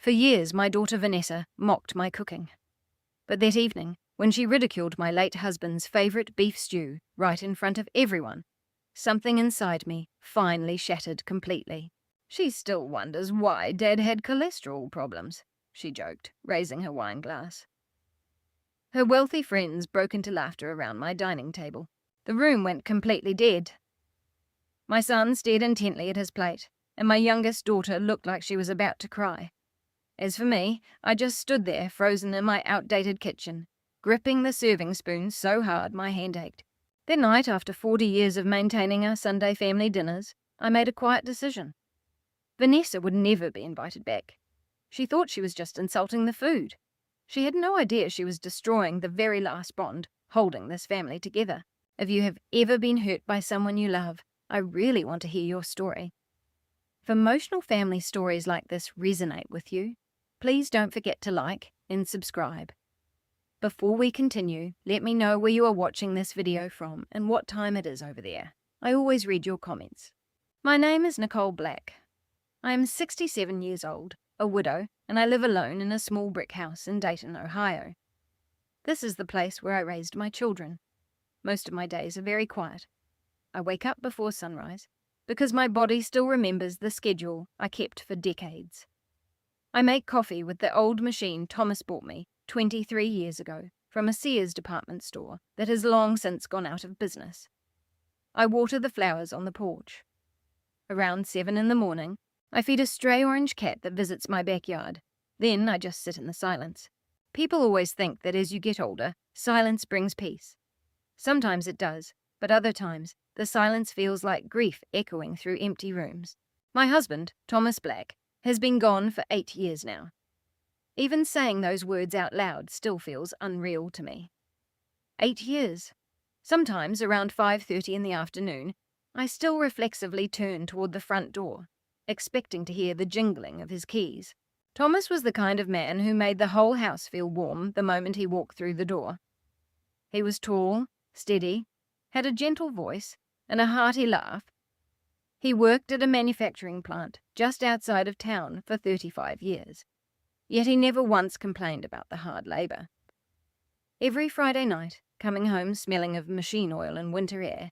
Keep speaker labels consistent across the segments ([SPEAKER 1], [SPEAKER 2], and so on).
[SPEAKER 1] For years, my daughter Vanessa mocked my cooking. But that evening, when she ridiculed my late husband's favourite beef stew right in front of everyone, something inside me finally shattered completely. "She still wonders why Dad had cholesterol problems," she joked, raising her wine glass. Her wealthy friends broke into laughter around my dining table. The room went completely dead. My son stared intently at his plate, and my youngest daughter looked like she was about to cry. As for me, I just stood there, frozen in my outdated kitchen, gripping the serving spoon so hard my hand ached. That night, after 40 years of maintaining our Sunday family dinners, I made a quiet decision. Vanessa would never be invited back. She thought she was just insulting the food. She had no idea she was destroying the very last bond holding this family together. If you have ever been hurt by someone you love, I really want to hear your story. If emotional family stories like this resonate with you, please don't forget to like and subscribe. Before we continue, let me know where you are watching this video from and what time it is over there. I always read your comments. My name is Nicole Black. I am 67 years old, a widow, and I live alone in a small brick house in Dayton, Ohio. This is the place where I raised my children. Most of my days are very quiet. I wake up before sunrise because my body still remembers the schedule I kept for decades. I make coffee with the old machine Thomas bought me 23 years ago from a Sears department store that has long since gone out of business. I water the flowers on the porch. Around 7 in the morning, I feed a stray orange cat that visits my backyard. Then I just sit in the silence. People always think that as you get older, silence brings peace. Sometimes it does, but other times, the silence feels like grief echoing through empty rooms. My husband, Thomas Black, has been gone for 8 years now. Even saying those words out loud still feels unreal to me. 8 years. Sometimes, around 5:30 in the afternoon, I still reflexively turn toward the front door, expecting to hear the jingling of his keys. Thomas was the kind of man who made the whole house feel warm the moment he walked through the door. He was tall, steady, had a gentle voice, and a hearty laugh. He worked at a manufacturing plant just outside of town for 35 years. Yet he never once complained about the hard labor. Every Friday night, coming home smelling of machine oil and winter air,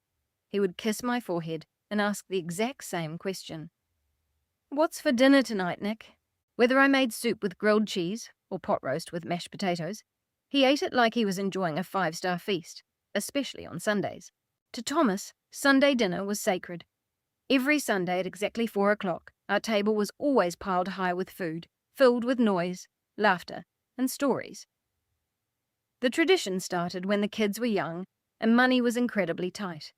[SPEAKER 1] he would kiss my forehead and ask the exact same question. "What's for dinner tonight, Nick?" Whether I made soup with grilled cheese or pot roast with mashed potatoes, he ate it like he was enjoying a 5-star feast, especially on Sundays. To Thomas, Sunday dinner was sacred. Every Sunday at exactly 4 o'clock, our table was always piled high with food, filled with noise, laughter, and stories. The tradition started when the kids were young and money was incredibly tight.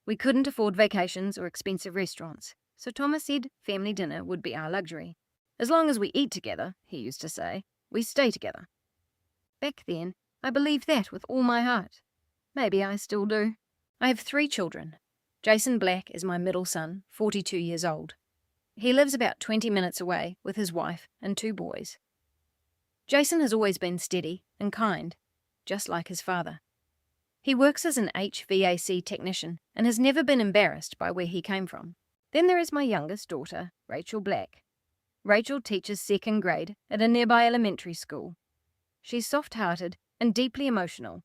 [SPEAKER 1] We couldn't afford vacations or expensive restaurants, so Thomas said family dinner would be our luxury. "As long as we eat together," he used to say, "we stay together." Back then, I believed that with all my heart. Maybe I still do. I have 3 children. Jason Black is my middle son, 42 years old. He lives about 20 minutes away with his wife and 2 boys. Jason has always been steady and kind, just like his father. He works as an HVAC technician and has never been embarrassed by where he came from. Then there is my youngest daughter, Rachel Black. Rachel teaches 2nd grade at a nearby elementary school. She's soft-hearted and deeply emotional,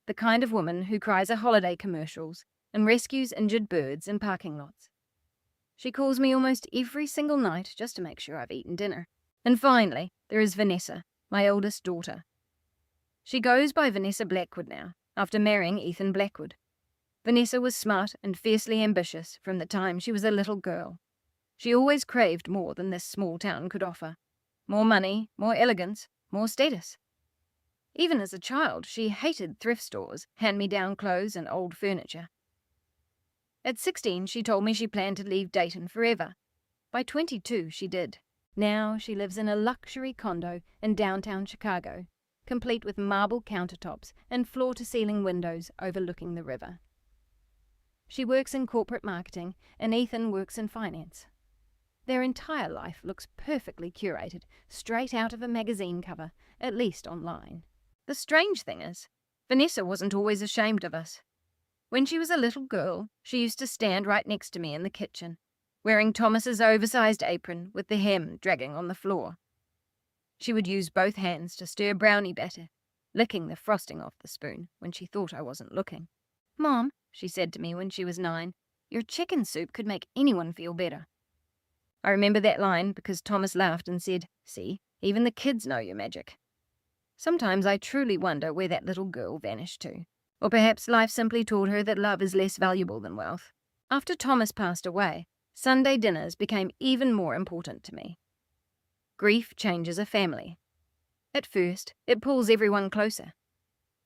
[SPEAKER 1] the kind of woman who cries at holiday commercials and rescues injured birds in parking lots. She calls me almost every single night just to make sure I've eaten dinner. And finally, there is Vanessa, my oldest daughter. She goes by Vanessa Blackwood now, after marrying Ethan Blackwood. Vanessa was smart and fiercely ambitious from the time she was a little girl. She always craved more than this small town could offer. More money, more elegance, more status. Even as a child, she hated thrift stores, hand-me-down clothes, and old furniture. At 16, she told me she planned to leave Dayton forever. By 22, she did. Now she lives in a luxury condo in downtown Chicago, complete with marble countertops and floor-to-ceiling windows overlooking the river. She works in corporate marketing, and Ethan works in finance. Their entire life looks perfectly curated, straight out of a magazine cover, at least online. The strange thing is, Vanessa wasn't always ashamed of us. When she was a little girl, she used to stand right next to me in the kitchen, wearing Thomas's oversized apron with the hem dragging on the floor. She would use both hands to stir brownie batter, licking the frosting off the spoon when she thought I wasn't looking. "Mom," she said to me when she was 9, "your chicken soup could make anyone feel better." I remember that line because Thomas laughed and said, "See, even the kids know your magic." Sometimes I truly wonder where that little girl vanished to. Or perhaps life simply taught her that love is less valuable than wealth. After Thomas passed away, Sunday dinners became even more important to me. Grief changes a family. At first, it pulls everyone closer.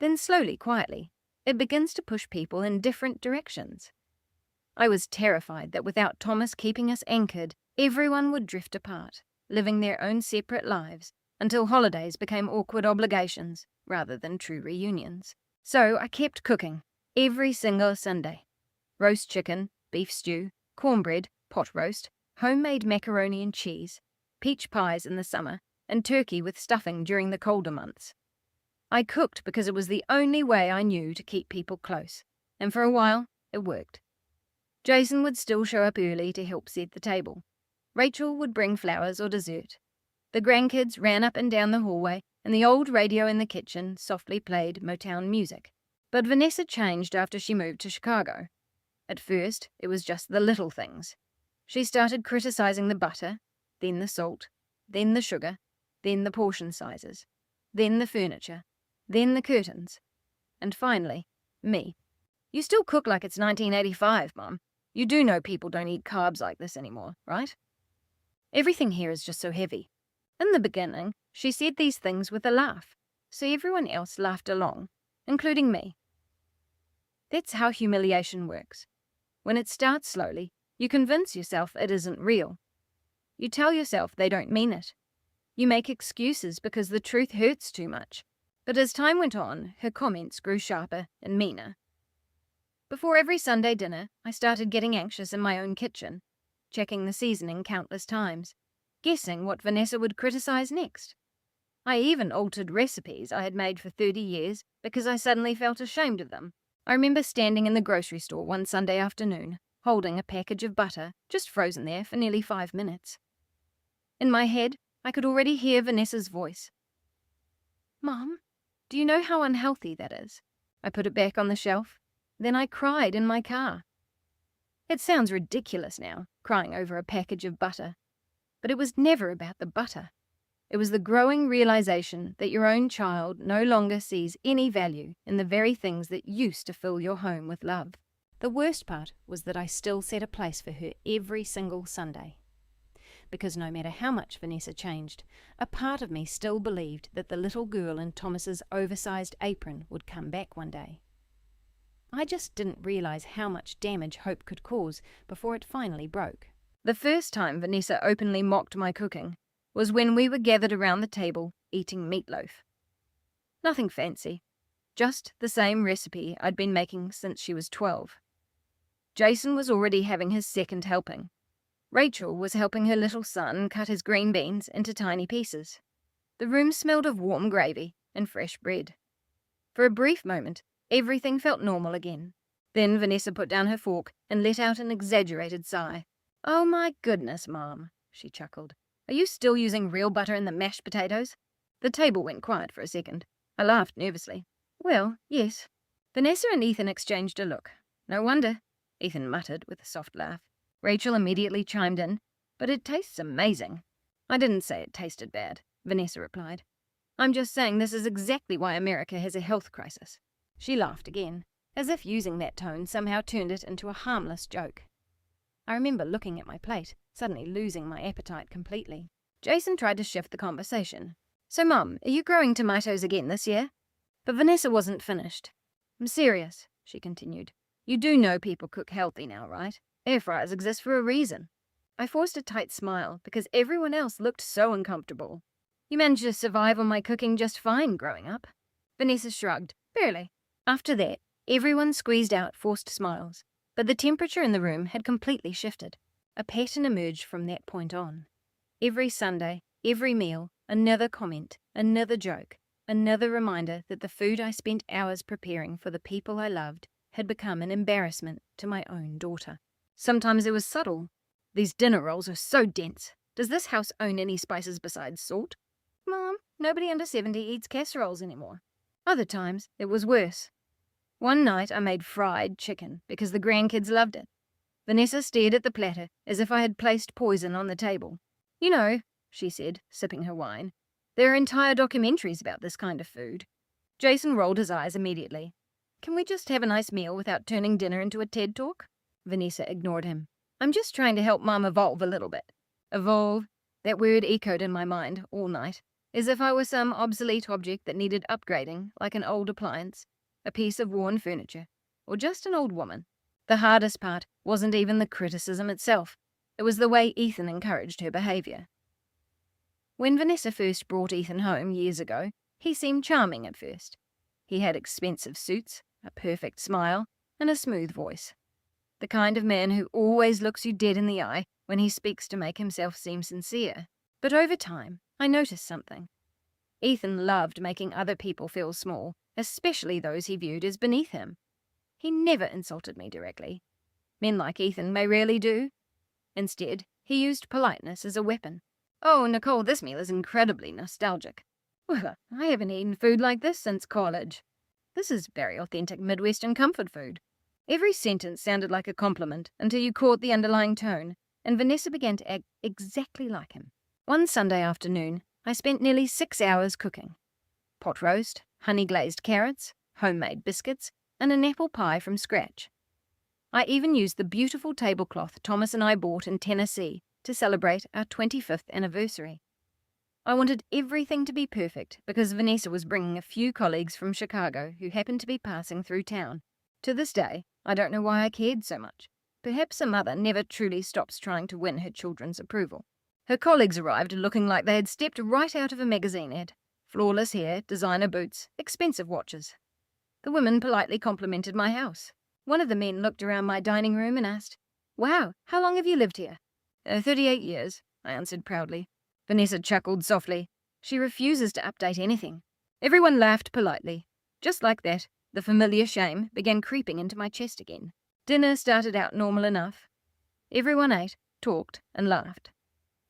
[SPEAKER 1] Then slowly, quietly, it begins to push people in different directions. I was terrified that without Thomas keeping us anchored, everyone would drift apart, living their own separate lives, until holidays became awkward obligations rather than true reunions. So I kept cooking, every single Sunday. Roast chicken, beef stew, cornbread, pot roast, homemade macaroni and cheese, peach pies in the summer, and turkey with stuffing during the colder months. I cooked because it was the only way I knew to keep people close, and for a while, it worked. Jason would still show up early to help set the table. Rachel would bring flowers or dessert. The grandkids ran up and down the hallway, and the old radio in the kitchen softly played Motown music. But Vanessa changed after she moved to Chicago. At first, it was just the little things. She started criticizing the butter, then the salt, then the sugar, then the portion sizes, then the furniture, then the curtains, and finally, me. "You still cook like it's 1985, Mum. You do know people don't eat carbs like this anymore, right? Everything here is just so heavy." In the beginning, she said these things with a laugh, so everyone else laughed along, including me. That's how humiliation works. When it starts slowly, you convince yourself it isn't real. You tell yourself they don't mean it. You make excuses because the truth hurts too much. But as time went on, her comments grew sharper and meaner. Before every Sunday dinner, I started getting anxious in my own kitchen, checking the seasoning countless times, guessing what Vanessa would criticize next. I even altered recipes I had made for 30 years because I suddenly felt ashamed of them. I remember standing in the grocery store one Sunday afternoon, holding a package of butter, just frozen there for nearly 5 minutes. In my head, I could already hear Vanessa's voice. "Mom, do you know how unhealthy that is?" I put it back on the shelf. Then I cried in my car. It sounds ridiculous now, crying over a package of butter. But it was never about the butter. It was the growing realization that your own child no longer sees any value in the very things that used to fill your home with love. The worst part was that I still set a place for her every single Sunday. Because no matter how much Vanessa changed, a part of me still believed that the little girl in Thomas's oversized apron would come back one day. I just didn't realize how much damage hope could cause before it finally broke. The first time Vanessa openly mocked my cooking was when we were gathered around the table eating meatloaf. Nothing fancy, just the same recipe I'd been making since she was 12. Jason was already having his second helping. Rachel was helping her little son cut his green beans into tiny pieces. The room smelled of warm gravy and fresh bread. For a brief moment, everything felt normal again. Then Vanessa put down her fork and let out an exaggerated sigh. "Oh my goodness, Mom," she chuckled. "Are you still using real butter in the mashed potatoes?" The table went quiet for a second. I laughed nervously. "Well, yes." Vanessa and Ethan exchanged a look. "No wonder," Ethan muttered with a soft laugh. Rachel immediately chimed in, "But it tastes amazing." "I didn't say it tasted bad," Vanessa replied. "I'm just saying this is exactly why America has a health crisis." She laughed again, as if using that tone somehow turned it into a harmless joke. I remember looking at my plate, suddenly losing my appetite completely. Jason tried to shift the conversation. "So, Mum, are you growing tomatoes again this year?" But Vanessa wasn't finished. "I'm serious," she continued. "You do know people cook healthy now, right? Air fryers exist for a reason." I forced a tight smile because everyone else looked so uncomfortable. "You managed to survive on my cooking just fine growing up." Vanessa shrugged. "Barely." After that, everyone squeezed out forced smiles. But the temperature in the room had completely shifted. A pattern emerged from that point on. Every Sunday, every meal, another comment, another joke, another reminder that the food I spent hours preparing for the people I loved had become an embarrassment to my own daughter. Sometimes it was subtle. "These dinner rolls are so dense. Does this house own any spices besides salt?" Mom, nobody under 70 eats casseroles anymore. Other times, it was worse. One night I made fried chicken because the grandkids loved it. Vanessa stared at the platter as if I had placed poison on the table. You know, she said, sipping her wine, there are entire documentaries about this kind of food. Jason rolled his eyes immediately. Can we just have a nice meal without turning dinner into a TED Talk? Vanessa ignored him. I'm just trying to help Mum evolve a little bit. Evolve? That word echoed in my mind all night, as if I were some obsolete object that needed upgrading, like an old appliance, a piece of worn furniture, or just an old woman. The hardest part wasn't even the criticism itself. It was the way Ethan encouraged her behaviour. When Vanessa first brought Ethan home years ago, he seemed charming at first. He had expensive suits, a perfect smile, and a smooth voice. The kind of man who always looks you dead in the eye when he speaks to make himself seem sincere. But over time, I noticed something. Ethan loved making other people feel small, especially those he viewed as beneath him. He never insulted me directly. Men like Ethan may rarely do. Instead, he used politeness as a weapon. Oh, Nicole, this meal is incredibly nostalgic. Well, I haven't eaten food like this since college. This is very authentic Midwestern comfort food. Every sentence sounded like a compliment until you caught the underlying tone, and Vanessa began to act exactly like him. One Sunday afternoon, I spent nearly 6 hours cooking. Pot roast, honey-glazed carrots, homemade biscuits, and an apple pie from scratch. I even used the beautiful tablecloth Thomas and I bought in Tennessee to celebrate our 25th anniversary. I wanted everything to be perfect because Vanessa was bringing a few colleagues from Chicago who happened to be passing through town. To this day, I don't know why I cared so much. Perhaps a mother never truly stops trying to win her children's approval. Her colleagues arrived looking like they had stepped right out of a magazine ad. Flawless hair, designer boots, expensive watches. The women politely complimented my house. One of the men looked around my dining room and asked, "Wow, how long have you lived here?" 38 years, I answered proudly. Vanessa chuckled softly. She refuses to update anything. Everyone laughed politely. Just like that, the familiar shame began creeping into my chest again. Dinner started out normal enough. Everyone ate, talked, and laughed.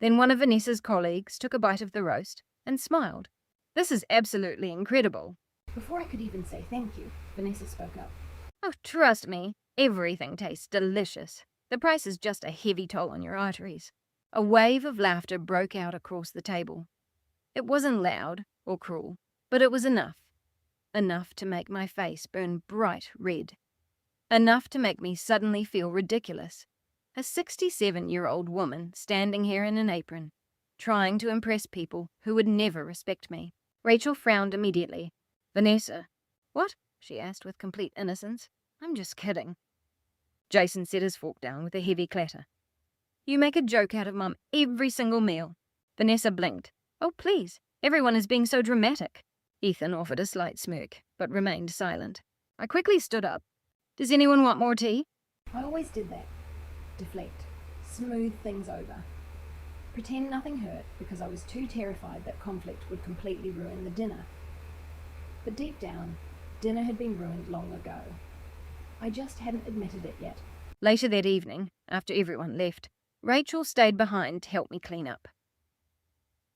[SPEAKER 1] Then one of Vanessa's colleagues took a bite of the roast and smiled. "This is absolutely incredible."
[SPEAKER 2] Before I could even say thank you, Vanessa spoke up.
[SPEAKER 1] "Oh, trust me, everything tastes delicious. The price is just a heavy toll on your arteries." A wave of laughter broke out across the table. It wasn't loud or cruel, but it was enough. Enough to make my face burn bright red. Enough to make me suddenly feel ridiculous. A 67-year-old woman standing here in an apron, trying to impress people who would never respect me. Rachel frowned immediately. "Vanessa." "What?" she asked with complete innocence. "I'm just kidding." Jason set his fork down with a heavy clatter. "You make a joke out of Mum every single meal." Vanessa blinked. "Oh, please, everyone is being so dramatic." Ethan offered a slight smirk, but remained silent. I quickly stood up. "Does anyone want more tea?"
[SPEAKER 2] I always did that. Deflect. Smooth things over. Pretend nothing hurt because I was too terrified that conflict would completely ruin the dinner. But deep down, dinner had been ruined long ago. I just hadn't admitted it yet.
[SPEAKER 1] Later that evening, after everyone left, Rachel stayed behind to help me clean up.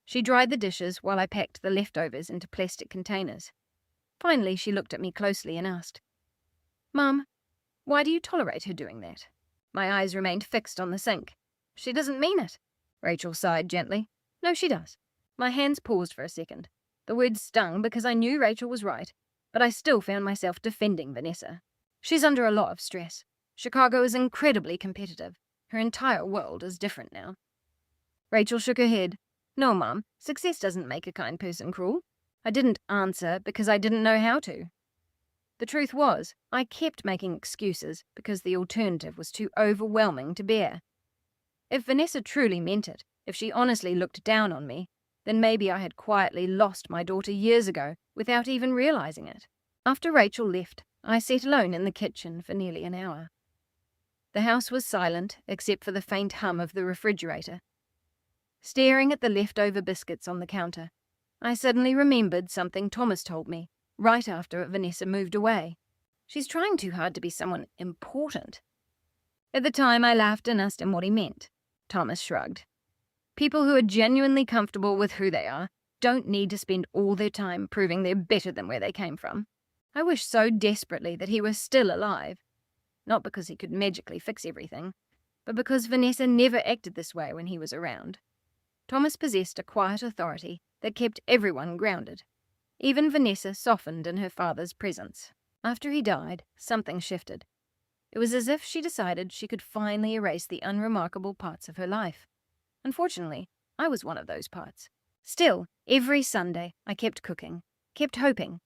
[SPEAKER 1] She dried the dishes while I packed the leftovers into plastic containers. Finally, she looked at me closely and asked, "Mum, why do you tolerate her doing that?" My eyes remained fixed on the sink. "She doesn't mean it." Rachel sighed gently. "No, she does." My hands paused for a second. The words stung because I knew Rachel was right, but I still found myself defending Vanessa. She's under a lot of stress. Chicago is incredibly competitive. Her entire world is different now. Rachel shook her head. "No, Mum, success doesn't make a kind person cruel." I didn't answer because I didn't know how to. The truth was, I kept making excuses because the alternative was too overwhelming to bear. If Vanessa truly meant it, if she honestly looked down on me, then maybe I had quietly lost my daughter years ago without even realizing it. After Rachel left, I sat alone in the kitchen for nearly an hour. The house was silent except for the faint hum of the refrigerator. Staring at the leftover biscuits on the counter, I suddenly remembered something Thomas told me right after Vanessa moved away. She's trying too hard to be someone important. At the time, I laughed and asked him what he meant. Thomas shrugged. People who are genuinely comfortable with who they are don't need to spend all their time proving they're better than where they came from. I wish so desperately that he was still alive. Not because he could magically fix everything, but because Vanessa never acted this way when he was around. Thomas possessed a quiet authority that kept everyone grounded. Even Vanessa softened in her father's presence. After he died, something shifted. It was as if she decided she could finally erase the unremarkable parts of her life. Unfortunately, I was one of those parts. Still, every Sunday, I kept cooking, kept hoping,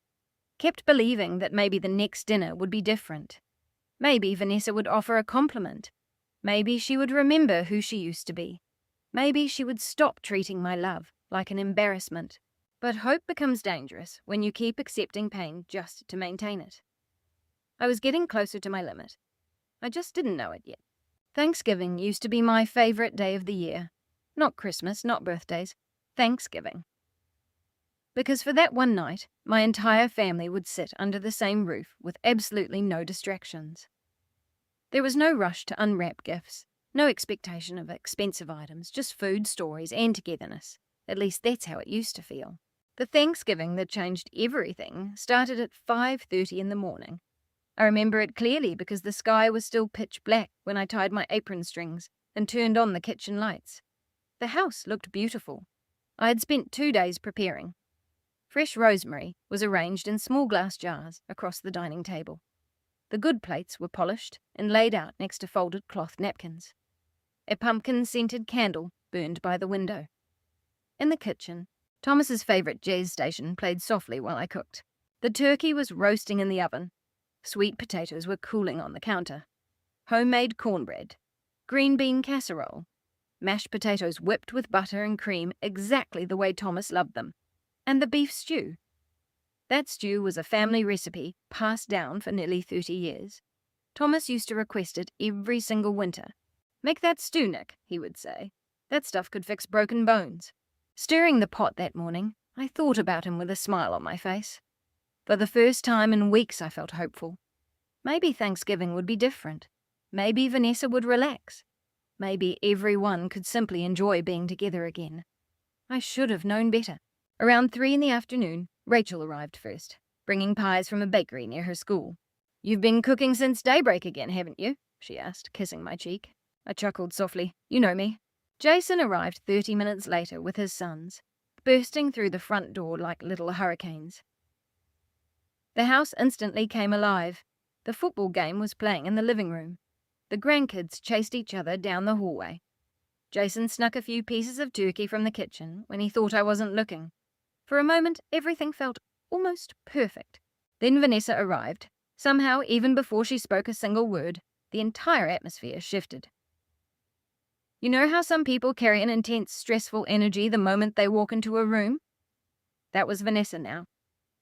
[SPEAKER 1] kept believing that maybe the next dinner would be different. Maybe Vanessa would offer a compliment. Maybe she would remember who she used to be. Maybe she would stop treating my love like an embarrassment. But hope becomes dangerous when you keep accepting pain just to maintain it. I was getting closer to my limit. I just didn't know it yet. Thanksgiving used to be my favorite day of the year. Not Christmas, not birthdays. Thanksgiving. Because for that one night, my entire family would sit under the same roof with absolutely no distractions. There was no rush to unwrap gifts, no expectation of expensive items, just food, stories, and togetherness. At least that's how it used to feel. The Thanksgiving that changed everything started at 5:30 in the morning. I remember it clearly because the sky was still pitch black when I tied my apron strings and turned on the kitchen lights. The house looked beautiful. I had spent 2 days preparing. Fresh rosemary was arranged in small glass jars across the dining table. The good plates were polished and laid out next to folded cloth napkins. A pumpkin-scented candle burned by the window. In the kitchen, Thomas's favourite jazz station played softly while I cooked. The turkey was roasting in the oven. Sweet potatoes were cooling on the counter. Homemade cornbread. Green bean casserole. Mashed potatoes whipped with butter and cream exactly the way Thomas loved them. And the beef stew. That stew was a family recipe passed down for nearly 30 years. Thomas used to request it every single winter. "Make that stew, Nick," he would say. "That stuff could fix broken bones." Stirring the pot that morning, I thought about him with a smile on my face. For the first time in weeks I felt hopeful. Maybe Thanksgiving would be different. Maybe Vanessa would relax. Maybe everyone could simply enjoy being together again. I should have known better. Around 3 in the afternoon, Rachel arrived first, bringing pies from a bakery near her school. "You've been cooking since daybreak again, haven't you?" she asked, kissing my cheek. I chuckled softly. "You know me." Jason arrived 30 minutes later with his sons, bursting through the front door like little hurricanes. The house instantly came alive. The football game was playing in the living room. The grandkids chased each other down the hallway. Jason snuck a few pieces of turkey from the kitchen when he thought I wasn't looking. For a moment, everything felt almost perfect. Then Vanessa arrived. Somehow, even before she spoke a single word, the entire atmosphere shifted. You know how some people carry an intense, stressful energy the moment they walk into a room? That was Vanessa now.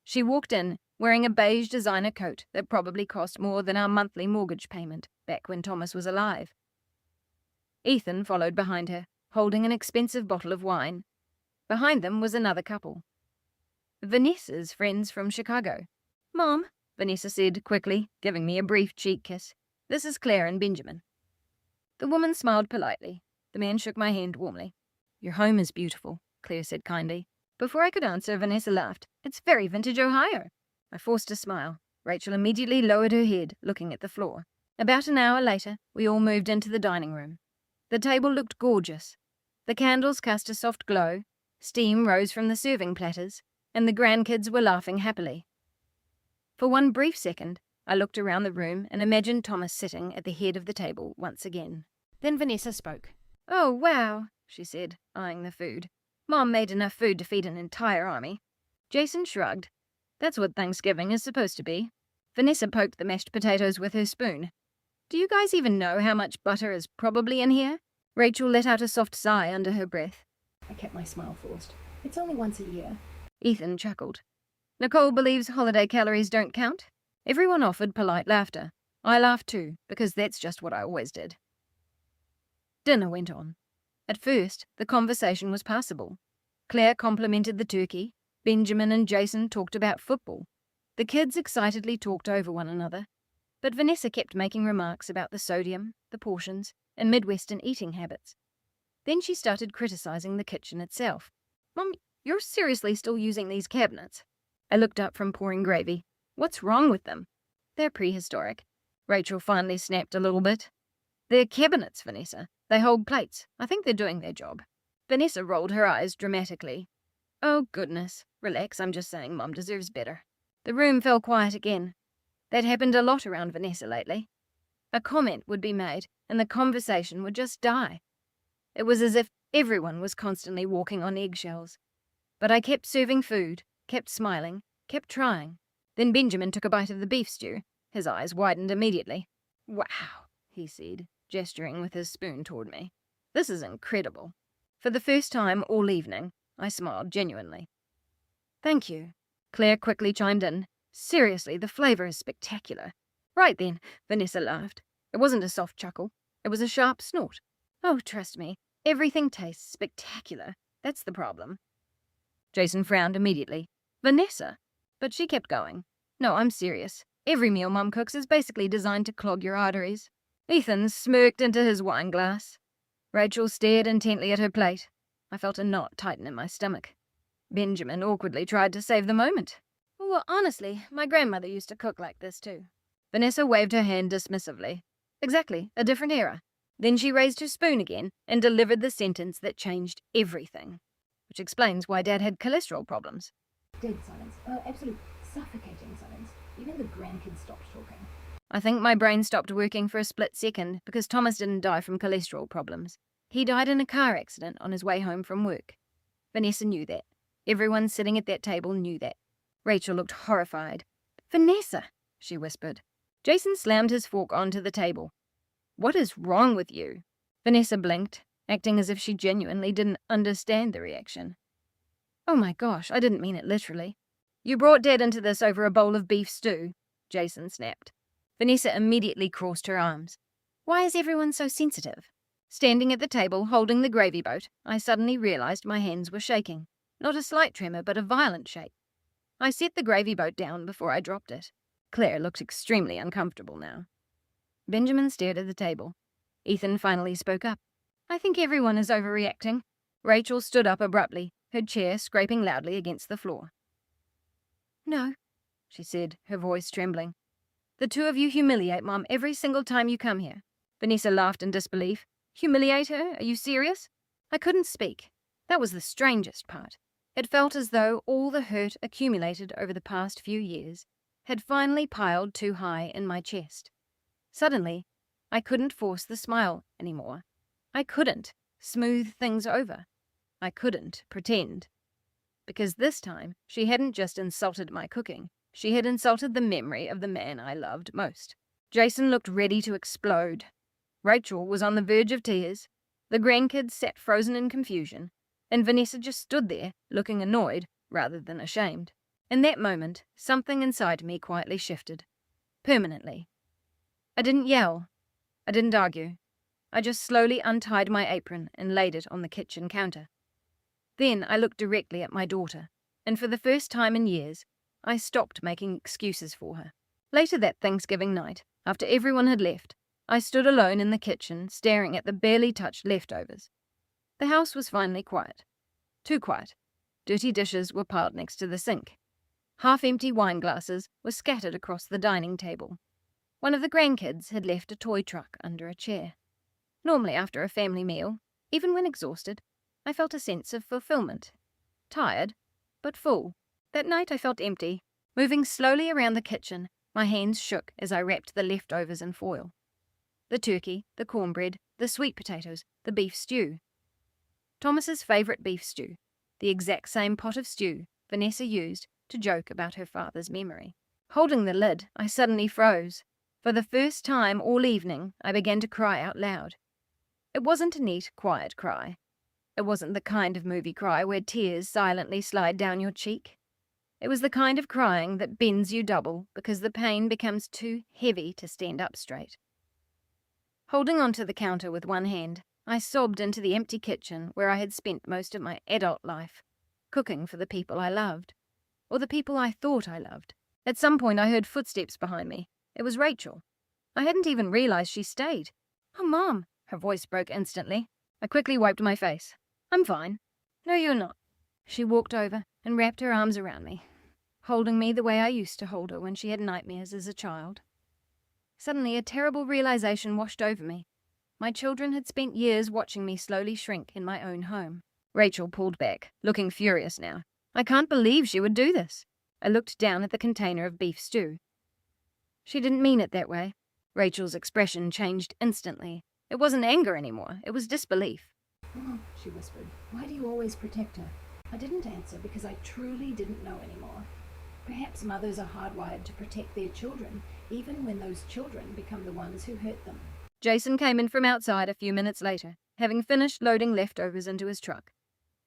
[SPEAKER 1] She walked in, wearing a beige designer coat that probably cost more than our monthly mortgage payment back when Thomas was alive. Ethan followed behind her, holding an expensive bottle of wine. Behind them was another couple. Vanessa's friends from Chicago. "Mom," Vanessa said quickly, giving me a brief cheek kiss. "This is Claire and Benjamin." The woman smiled politely. The man shook my hand warmly. "Your home is beautiful," Claire said kindly. Before I could answer, Vanessa laughed. "It's very vintage Ohio." I forced a smile. Rachel immediately lowered her head, looking at the floor. About an hour later, we all moved into the dining room. The table looked gorgeous. The candles cast a soft glow, steam rose from the serving platters, and the grandkids were laughing happily. For one brief second, I looked around the room and imagined Thomas sitting at the head of the table once again. Then Vanessa spoke. "Oh, wow," she said, eyeing the food. "Mom made enough food to feed an entire army." Jason shrugged. "That's what Thanksgiving is supposed to be." Vanessa poked the mashed potatoes with her spoon. "Do you guys even know how much butter is probably in here?" Rachel let out a soft sigh under her breath.
[SPEAKER 2] I kept my smile forced. "It's only once a year."
[SPEAKER 1] Ethan chuckled. "Nicole believes holiday calories don't count." Everyone offered polite laughter. I laughed too, because that's just what I always did. Dinner went on. At first, the conversation was passable. Claire complimented the turkey. Benjamin and Jason talked about football. The kids excitedly talked over one another. But Vanessa kept making remarks about the sodium, the portions, and Midwestern eating habits. Then she started criticizing the kitchen itself. "Mom, You're seriously still using these cabinets? I looked up from pouring gravy. What's wrong with them? They're prehistoric. Rachel finally snapped a little bit. They're cabinets, Vanessa. They hold plates. I think they're doing their job. Vanessa rolled her eyes dramatically. Oh, goodness. Relax, I'm just saying Mom deserves better. The room fell quiet again. That happened a lot around Vanessa lately. A comment would be made, and the conversation would just die. It was as if everyone was constantly walking on eggshells. But I kept serving food, kept smiling, kept trying. Then Benjamin took a bite of the beef stew. His eyes widened immediately. Wow, he said, gesturing with his spoon toward me. This is incredible. For the first time all evening, I smiled genuinely. Thank you. Claire quickly chimed in. Seriously, the flavour is spectacular. Right then, Vanessa laughed. It wasn't a soft chuckle. It was a sharp snort. Oh, trust me, everything tastes spectacular. That's the problem. Jason frowned immediately. Vanessa? But she kept going. No, I'm serious. Every meal Mum cooks is basically designed to clog your arteries. Ethan smirked into his wine glass. Rachel stared intently at her plate. I felt a knot tighten in my stomach. Benjamin awkwardly tried to save the moment. Well, honestly, my grandmother used to cook like this too. Vanessa waved her hand dismissively. Exactly, a different era. Then she raised her spoon again and delivered the sentence that changed everything. Which explains why Dad had cholesterol problems.
[SPEAKER 2] Dead silence. Absolute suffocating silence. Even the grandkids stopped talking.
[SPEAKER 1] I think my brain stopped working for a split second because Thomas didn't die from cholesterol problems. He died in a car accident on his way home from work. Vanessa knew that. Everyone sitting at that table knew that. Rachel looked horrified. Vanessa, she whispered. Jason slammed his fork onto the table. What is wrong with you? Vanessa blinked, acting as if she genuinely didn't understand the reaction. Oh my gosh, I didn't mean it literally. You brought Dad into this over a bowl of beef stew, Jason snapped. Vanessa immediately crossed her arms. Why is everyone so sensitive? Standing at the table, holding the gravy boat, I suddenly realized my hands were shaking. Not a slight tremor, but a violent shake. I set the gravy boat down before I dropped it. Claire looked extremely uncomfortable now. Benjamin stared at the table. Ethan finally spoke up. I think everyone is overreacting. Rachel stood up abruptly, her chair scraping loudly against the floor. No, she said, her voice trembling. The two of you humiliate Mom every single time you come here. Vanessa laughed in disbelief. Humiliate her? Are you serious? I couldn't speak. That was the strangest part. It felt as though all the hurt accumulated over the past few years had finally piled too high in my chest. Suddenly, I couldn't force the smile anymore. I couldn't smooth things over. I couldn't pretend. Because this time, she hadn't just insulted my cooking. She had insulted the memory of the man I loved most. Jason looked ready to explode. Rachel was on the verge of tears. The grandkids sat frozen in confusion. And Vanessa just stood there, looking annoyed rather than ashamed. In that moment, something inside me quietly shifted. Permanently. I didn't yell. I didn't argue. I just slowly untied my apron and laid it on the kitchen counter. Then I looked directly at my daughter, and for the first time in years, I stopped making excuses for her. Later that Thanksgiving night, after everyone had left, I stood alone in the kitchen, staring at the barely touched leftovers. The house was finally quiet. Too quiet. Dirty dishes were piled next to the sink. Half-empty wine glasses were scattered across the dining table. One of the grandkids had left a toy truck under a chair. Normally after a family meal, even when exhausted, I felt a sense of fulfillment. Tired, but full. That night I felt empty. Moving slowly around the kitchen, my hands shook as I wrapped the leftovers in foil. The turkey, the cornbread, the sweet potatoes, the beef stew. Thomas's favourite beef stew, the exact same pot of stew Vanessa used to joke about her father's memory. Holding the lid, I suddenly froze. For the first time all evening, I began to cry out loud. It wasn't a neat, quiet cry. It wasn't the kind of movie cry where tears silently slide down your cheek. It was the kind of crying that bends you double because the pain becomes too heavy to stand up straight. Holding onto the counter with one hand, I sobbed into the empty kitchen where I had spent most of my adult life, cooking for the people I loved, or the people I thought I loved. At some point I heard footsteps behind me. It was Rachel. I hadn't even realized she stayed. Oh, Mom, her voice broke instantly. I quickly wiped my face. I'm fine. No, you're not. She walked over and wrapped her arms around me, holding me the way I used to hold her when she had nightmares as a child. Suddenly, a terrible realization washed over me. My children had spent years watching me slowly shrink in my own home. Rachel pulled back, looking furious now. I can't believe she would do this. I looked down at the container of beef stew. She didn't mean it that way. Rachel's expression changed instantly. It wasn't anger anymore, it was disbelief.
[SPEAKER 2] "Oh," she whispered. "Why do you always protect her?" I didn't answer because I truly didn't know anymore. Perhaps mothers are hardwired to protect their children, even when those children become the ones who hurt them.
[SPEAKER 1] Jason came in from outside a few minutes later, having finished loading leftovers into his truck.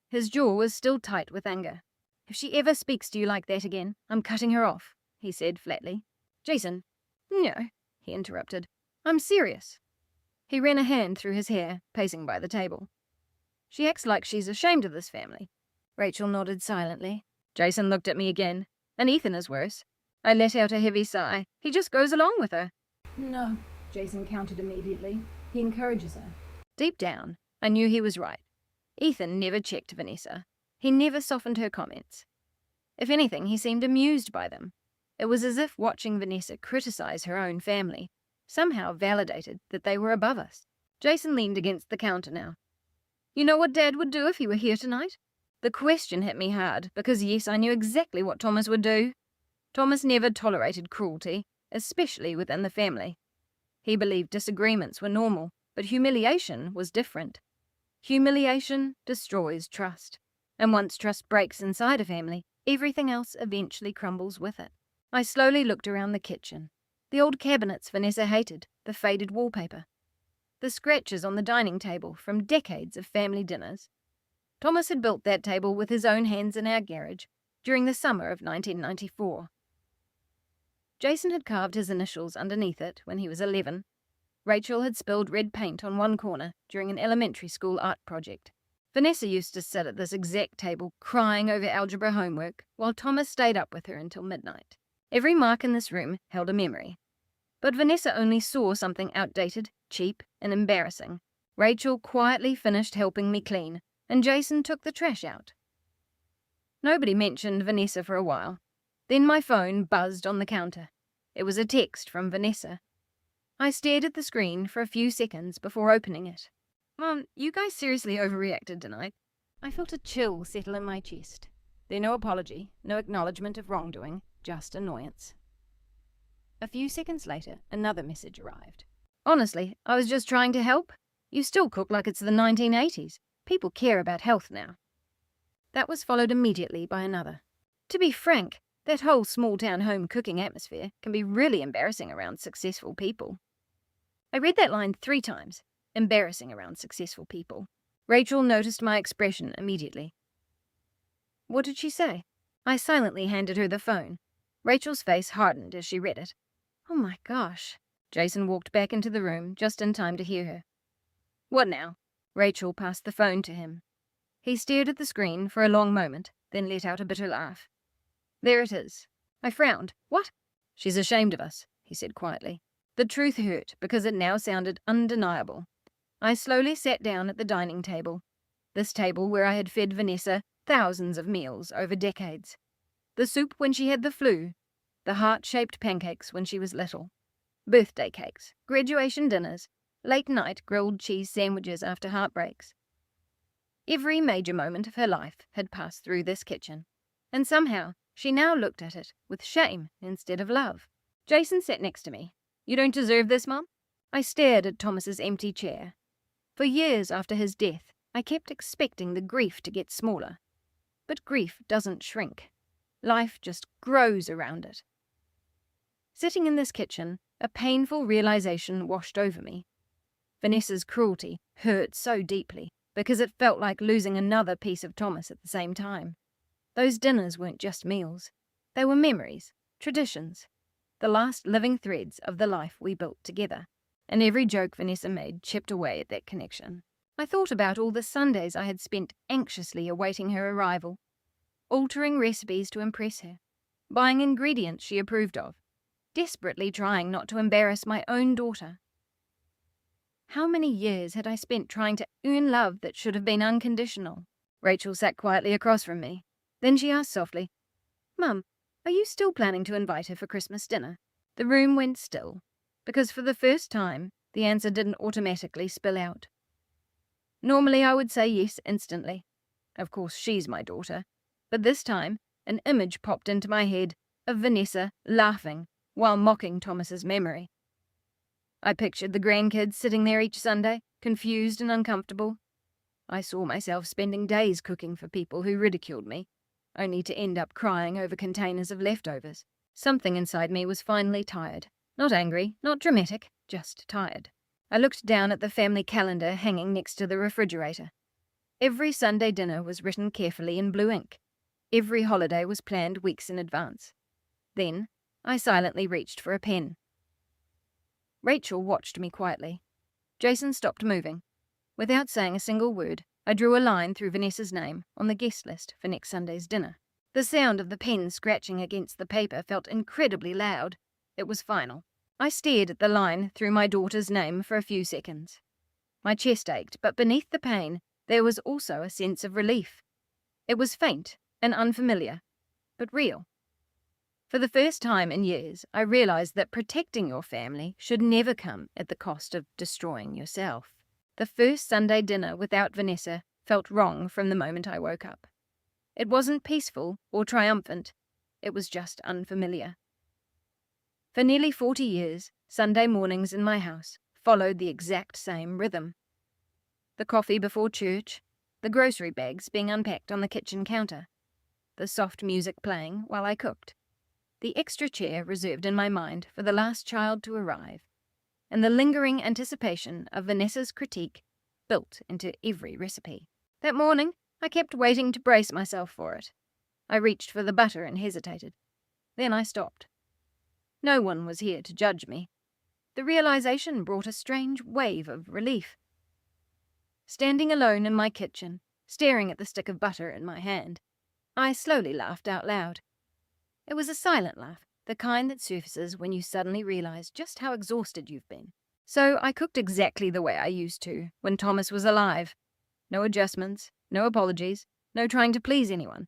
[SPEAKER 1] His jaw was still tight with anger. "If she ever speaks to you like that again, I'm cutting her off," he said flatly. "Jason." "No," he interrupted. "I'm serious." He ran a hand through his hair, pacing by the table. "She acts like she's ashamed of this family." Rachel nodded silently. Jason looked at me again. "And Ethan is worse." I let out a heavy sigh. "He just goes along with her."
[SPEAKER 2] "No," Jason countered immediately. "He encourages her."
[SPEAKER 1] Deep down, I knew he was right. Ethan never checked Vanessa. He never softened her comments. If anything, he seemed amused by them. It was as if watching Vanessa criticize her own family somehow validated that they were above us. Jason leaned against the counter now. "You know what Dad would do if he were here tonight?" The question hit me hard, because yes, I knew exactly what Thomas would do. Thomas never tolerated cruelty, especially within the family. He believed disagreements were normal, but humiliation was different. Humiliation destroys trust, and once trust breaks inside a family, everything else eventually crumbles with it. I slowly looked around the kitchen. The old cabinets Vanessa hated, the faded wallpaper, the scratches on the dining table from decades of family dinners. Thomas had built that table with his own hands in our garage during the summer of 1994. Jason had carved his initials underneath it when he was 11. Rachel had spilled red paint on one corner during an elementary school art project. Vanessa used to sit at this exact table crying over algebra homework while Thomas stayed up with her until midnight. Every mark in this room held a memory. But Vanessa only saw something outdated, cheap, and embarrassing. Rachel quietly finished helping me clean, and Jason took the trash out. Nobody mentioned Vanessa for a while. Then my phone buzzed on the counter. It was a text from Vanessa. I stared at the screen for a few seconds before opening it. "Mom, you guys seriously overreacted tonight." I felt a chill settle in my chest. Then no apology, no acknowledgement of wrongdoing, just annoyance. A few seconds later, another message arrived. "Honestly, I was just trying to help. You still cook like it's the 1980s. People care about health now." That was followed immediately by another. "To be frank, that whole small-town home cooking atmosphere can be really embarrassing around successful people." I read that line 3 times. Embarrassing around successful people. Rachel noticed my expression immediately. "What did she say?" I silently handed her the phone. Rachel's face hardened as she read it. "Oh my gosh." Jason walked back into the room just in time to hear her. "What now?" Rachel passed the phone to him. He stared at the screen for a long moment, then let out a bitter laugh. "There it is." I frowned. "What?" "She's ashamed of us," he said quietly. The truth hurt because it now sounded undeniable. I slowly sat down at the dining table, this table where I had fed Vanessa thousands of meals over decades. The soup when she had the flu, the heart-shaped pancakes when she was little, birthday cakes, graduation dinners, late-night grilled cheese sandwiches after heartbreaks. Every major moment of her life had passed through this kitchen, and somehow she now looked at it with shame instead of love. Jason sat next to me. "You don't deserve this, Mom?" I stared at Thomas's empty chair. For years after his death, I kept expecting the grief to get smaller. But grief doesn't shrink. Life just grows around it. Sitting in this kitchen, a painful realization washed over me. Vanessa's cruelty hurt so deeply because it felt like losing another piece of Thomas at the same time. Those dinners weren't just meals. They were memories, traditions, the last living threads of the life we built together. And every joke Vanessa made chipped away at that connection. I thought about all the Sundays I had spent anxiously awaiting her arrival, altering recipes to impress her, buying ingredients she approved of, desperately trying not to embarrass my own daughter. How many years had I spent trying to earn love that should have been unconditional? Rachel sat quietly across from me. Then she asked softly, "Mum, are you still planning to invite her for Christmas dinner?" The room went still, because for the first time, the answer didn't automatically spill out. Normally I would say yes instantly. Of course she's my daughter. But this time, an image popped into my head of Vanessa laughing while mocking Thomas's memory. I pictured the grandkids sitting there each Sunday, confused and uncomfortable. I saw myself spending days cooking for people who ridiculed me, only to end up crying over containers of leftovers. Something inside me was finally tired. Not angry, not dramatic, just tired. I looked down at the family calendar hanging next to the refrigerator. Every Sunday dinner was written carefully in blue ink. Every holiday was planned weeks in advance. Then, I silently reached for a pen. Rachel watched me quietly. Jason stopped moving. Without saying a single word, I drew a line through Vanessa's name on the guest list for next Sunday's dinner. The sound of the pen scratching against the paper felt incredibly loud. It was final. I stared at the line through my daughter's name for a few seconds. My chest ached, but beneath the pain, there was also a sense of relief. It was faint and unfamiliar, but real. For the first time in years, I realized that protecting your family should never come at the cost of destroying yourself. The first Sunday dinner without Vanessa felt wrong from the moment I woke up. It wasn't peaceful or triumphant. It was just unfamiliar. For nearly 40 years, Sunday mornings in my house followed the exact same rhythm. The coffee before church, the grocery bags being unpacked on the kitchen counter, the soft music playing while I cooked, the extra chair reserved in my mind for the last child to arrive, and the lingering anticipation of Vanessa's critique built into every recipe. That morning, I kept waiting to brace myself for it. I reached for the butter and hesitated. Then I stopped. No one was here to judge me. The realization brought a strange wave of relief. Standing alone in my kitchen, staring at the stick of butter in my hand, I slowly laughed out loud. It was a silent laugh, the kind that surfaces when you suddenly realize just how exhausted you've been. So I cooked exactly the way I used to when Thomas was alive. No adjustments, no apologies, no trying to please anyone.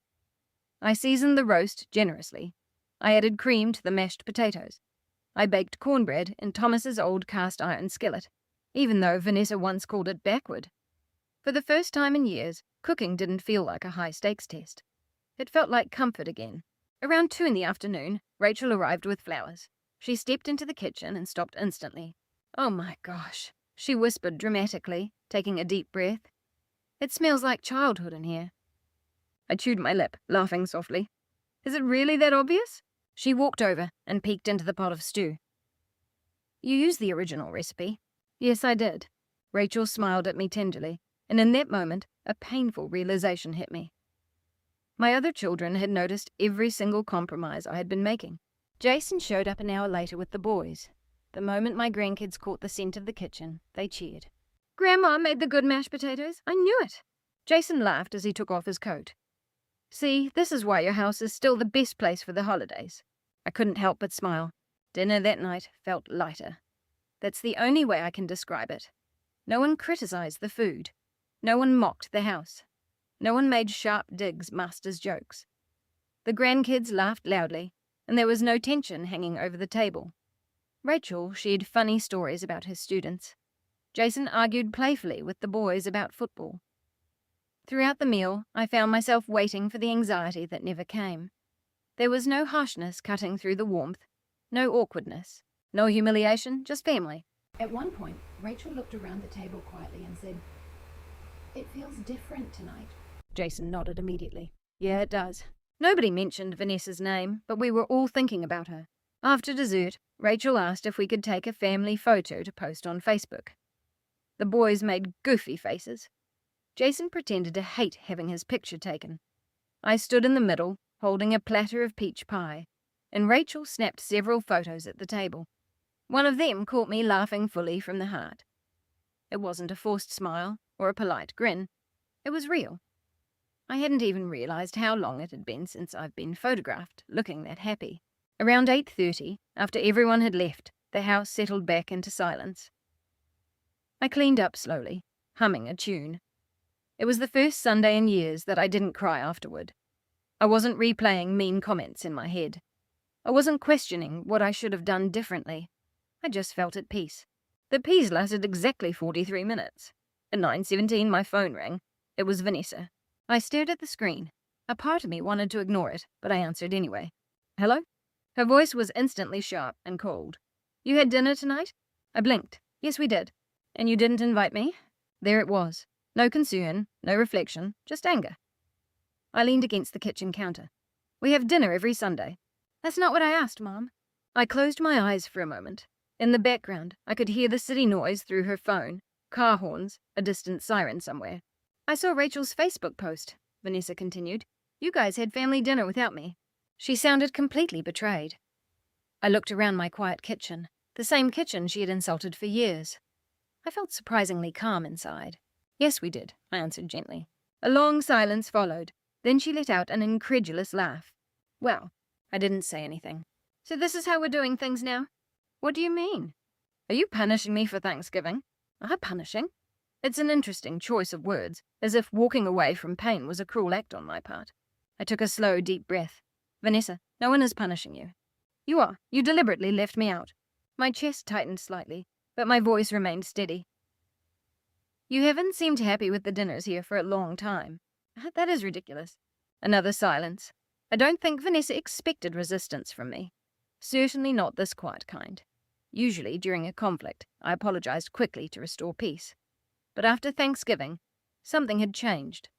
[SPEAKER 1] I seasoned the roast generously. I added cream to the mashed potatoes. I baked cornbread in Thomas's old cast-iron skillet, even though Vanessa once called it backward. For the first time in years, cooking didn't feel like a high-stakes test. It felt like comfort again. Around 2 in the afternoon, Rachel arrived with flowers. She stepped into the kitchen and stopped instantly. "Oh my gosh," she whispered dramatically, taking a deep breath. "It smells like childhood in here." I chewed my lip, laughing softly. "Is it really that obvious?" She walked over and peeked into the pot of stew. "You used the original recipe?" "Yes, I did." Rachel smiled at me tenderly, and in that moment, a painful realization hit me. My other children had noticed every single compromise I had been making. Jason showed up an hour later with the boys. The moment my grandkids caught the scent of the kitchen, they cheered. "Grandma made the good mashed potatoes. I knew it." Jason laughed as he took off his coat. "See, this is why your house is still the best place for the holidays." I couldn't help but smile. Dinner that night felt lighter. That's the only way I can describe it. No one criticized the food. No one mocked the house. No one made sharp digs master's jokes. The grandkids laughed loudly, and there was no tension hanging over the table. Rachel shared funny stories about his students. Jason argued playfully with the boys about football. Throughout the meal, I found myself waiting for the anxiety that never came. There was no harshness cutting through the warmth, no awkwardness, no humiliation, just family.
[SPEAKER 2] At one point, Rachel looked around the table quietly and said, "It feels different tonight."
[SPEAKER 1] Jason nodded immediately. "Yeah, it does." Nobody mentioned Vanessa's name, but we were all thinking about her. After dessert, Rachel asked if we could take a family photo to post on Facebook. The boys made goofy faces. Jason pretended to hate having his picture taken. I stood in the middle, holding a platter of peach pie, and Rachel snapped several photos at the table. One of them caught me laughing fully from the heart. It wasn't a forced smile or a polite grin. It was real. I hadn't even realized how long it had been since I've been photographed looking that happy. Around 8:30, after everyone had left, the house settled back into silence. I cleaned up slowly, humming a tune. It was the first Sunday in years that I didn't cry afterward. I wasn't replaying mean comments in my head. I wasn't questioning what I should have done differently. I just felt at peace. The peace lasted exactly 43 minutes. At 9:17, my phone rang. It was Vanessa. I stared at the screen. A part of me wanted to ignore it, but I answered anyway. Hello? Her voice was instantly sharp and cold. You had dinner tonight? I blinked. Yes, we did. And you didn't invite me? There it was. No concern, no reflection, just anger. I leaned against the kitchen counter. We have dinner every Sunday. That's not what I asked, Mom. I closed my eyes for a moment. In the background, I could hear the city noise through her phone, car horns, a distant siren somewhere. I saw Rachel's Facebook post, Vanessa continued. You guys had family dinner without me. She sounded completely betrayed. I looked around my quiet kitchen, the same kitchen she had insulted for years. I felt surprisingly calm inside. Yes, we did, I answered gently. A long silence followed. Then she let out an incredulous laugh. Well, I didn't say anything. So this is how we're doing things now? What do you mean? Are you punishing me for Thanksgiving? Punishing? It's an interesting choice of words, as if walking away from pain was a cruel act on my part. I took a slow, deep breath. Vanessa, no one is punishing you. You are. You deliberately left me out. My chest tightened slightly, but my voice remained steady. You haven't seemed happy with the dinners here for a long time. That is ridiculous. Another silence. I don't think Vanessa expected resistance from me. Certainly not this quiet kind. Usually, during a conflict, I apologized quickly to restore peace. But after Thanksgiving, something had changed.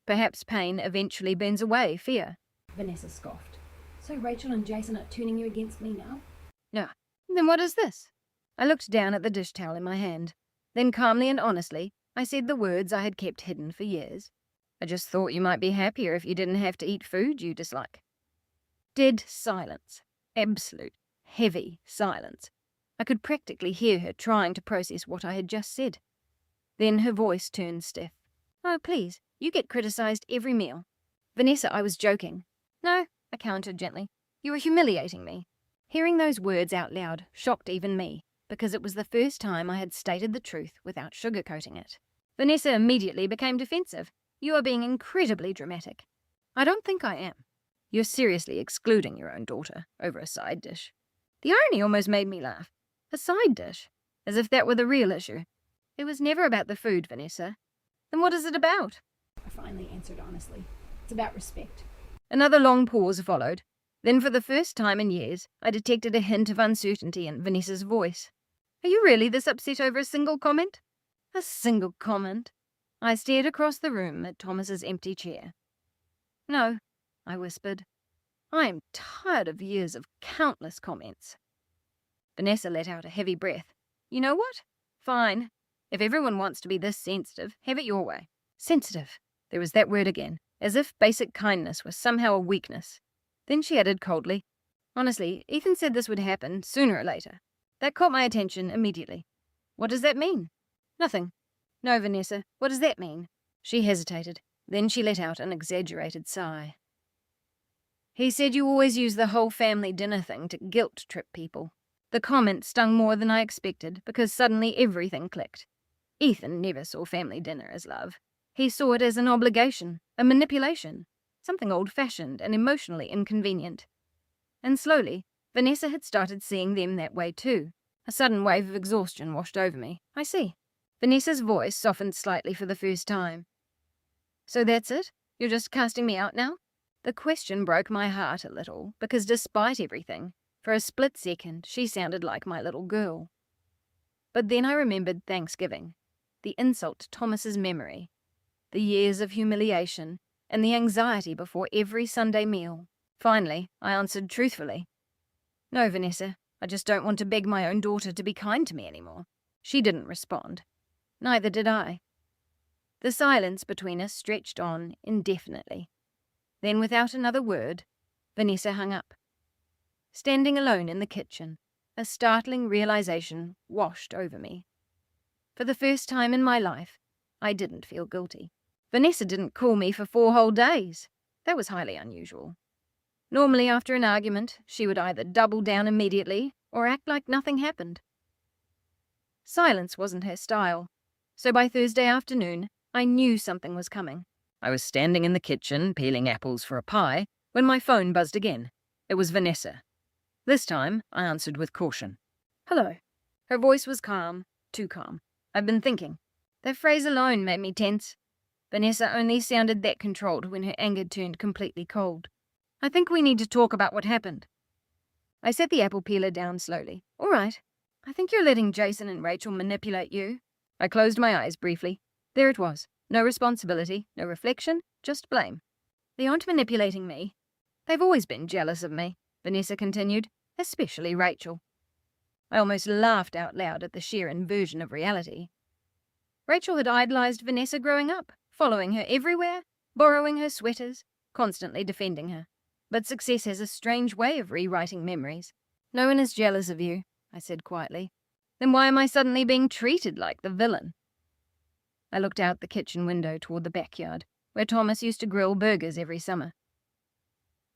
[SPEAKER 1] Perhaps pain eventually burns away fear.
[SPEAKER 2] Vanessa scoffed. So Rachel and Jason are turning you against me now?
[SPEAKER 1] No. Then what is this? I looked down at the dish towel in my hand. Then calmly and honestly, I said the words I had kept hidden for years. I just thought you might be happier if you didn't have to eat food you dislike. Dead silence. Absolute, heavy silence. I could practically hear her trying to process what I had just said. Then her voice turned stiff. Oh, please, you get criticized every meal. Vanessa, I was joking. No, I countered gently. You were humiliating me. Hearing those words out loud shocked even me, because it was the first time I had stated the truth without sugarcoating it. Vanessa immediately became defensive. You are being incredibly dramatic. I don't think I am. You're seriously excluding your own daughter over a side dish. The irony almost made me laugh. A side dish? As if that were the real issue. It was never about the food, Vanessa. Then what is it about?
[SPEAKER 2] I finally answered honestly. It's about respect.
[SPEAKER 1] Another long pause followed. Then for the first time in years, I detected a hint of uncertainty in Vanessa's voice. Are you really this upset over a single comment? A single comment? I stared across the room at Thomas's empty chair. No, I whispered. I am tired of years of countless comments. Vanessa let out a heavy breath. You know what? Fine. If everyone wants to be this sensitive, have it your way. Sensitive. There was that word again, as if basic kindness was somehow a weakness. Then she added coldly, honestly, Ethan said this would happen sooner or later. That caught my attention immediately. What does that mean? Nothing. No, Vanessa, what does that mean? She hesitated. Then she let out an exaggerated sigh. He said you always use the whole family dinner thing to guilt trip people. The comment stung more than I expected because suddenly everything clicked. Ethan never saw family dinner as love. He saw it as an obligation, a manipulation, something old-fashioned and emotionally inconvenient. And slowly, Vanessa had started seeing them that way too. A sudden wave of exhaustion washed over me. I see. Vanessa's voice softened slightly for the first time. So that's it? You're just casting me out now? The question broke my heart a little, because despite everything, for a split second, she sounded like my little girl. But then I remembered Thanksgiving, the insult to Thomas's memory, the years of humiliation, and the anxiety before every Sunday meal. Finally, I answered truthfully. No, Vanessa, I just don't want to beg my own daughter to be kind to me anymore. She didn't respond. Neither did I. The silence between us stretched on indefinitely. Then, without another word, Vanessa hung up. Standing alone in the kitchen, a startling realization washed over me. For the first time in my life, I didn't feel guilty. Vanessa didn't call me for 4 whole days. That was highly unusual. Normally, after an argument, she would either double down immediately or act like nothing happened. Silence wasn't her style, so by Thursday afternoon, I knew something was coming. I was standing in the kitchen, peeling apples for a pie, when my phone buzzed again. It was Vanessa. This time, I answered with caution. "Hello." Her voice was calm, too calm. I've been thinking. That phrase alone made me tense. Vanessa only sounded that controlled when her anger turned completely cold. "I think we need to talk about what happened." I set the apple peeler down slowly. "All right. I think you're letting Jason and Rachel manipulate you." I closed my eyes briefly. There it was. No responsibility, no reflection, just blame. "They aren't manipulating me. They've always been jealous of me," Vanessa continued, "especially Rachel." I almost laughed out loud at the sheer inversion of reality. Rachel had idolized Vanessa growing up, following her everywhere, borrowing her sweaters, constantly defending her. But success has a strange way of rewriting memories. "No one is jealous of you," I said quietly. "Then why am I suddenly being treated like the villain?" I looked out the kitchen window toward the backyard, where Thomas used to grill burgers every summer.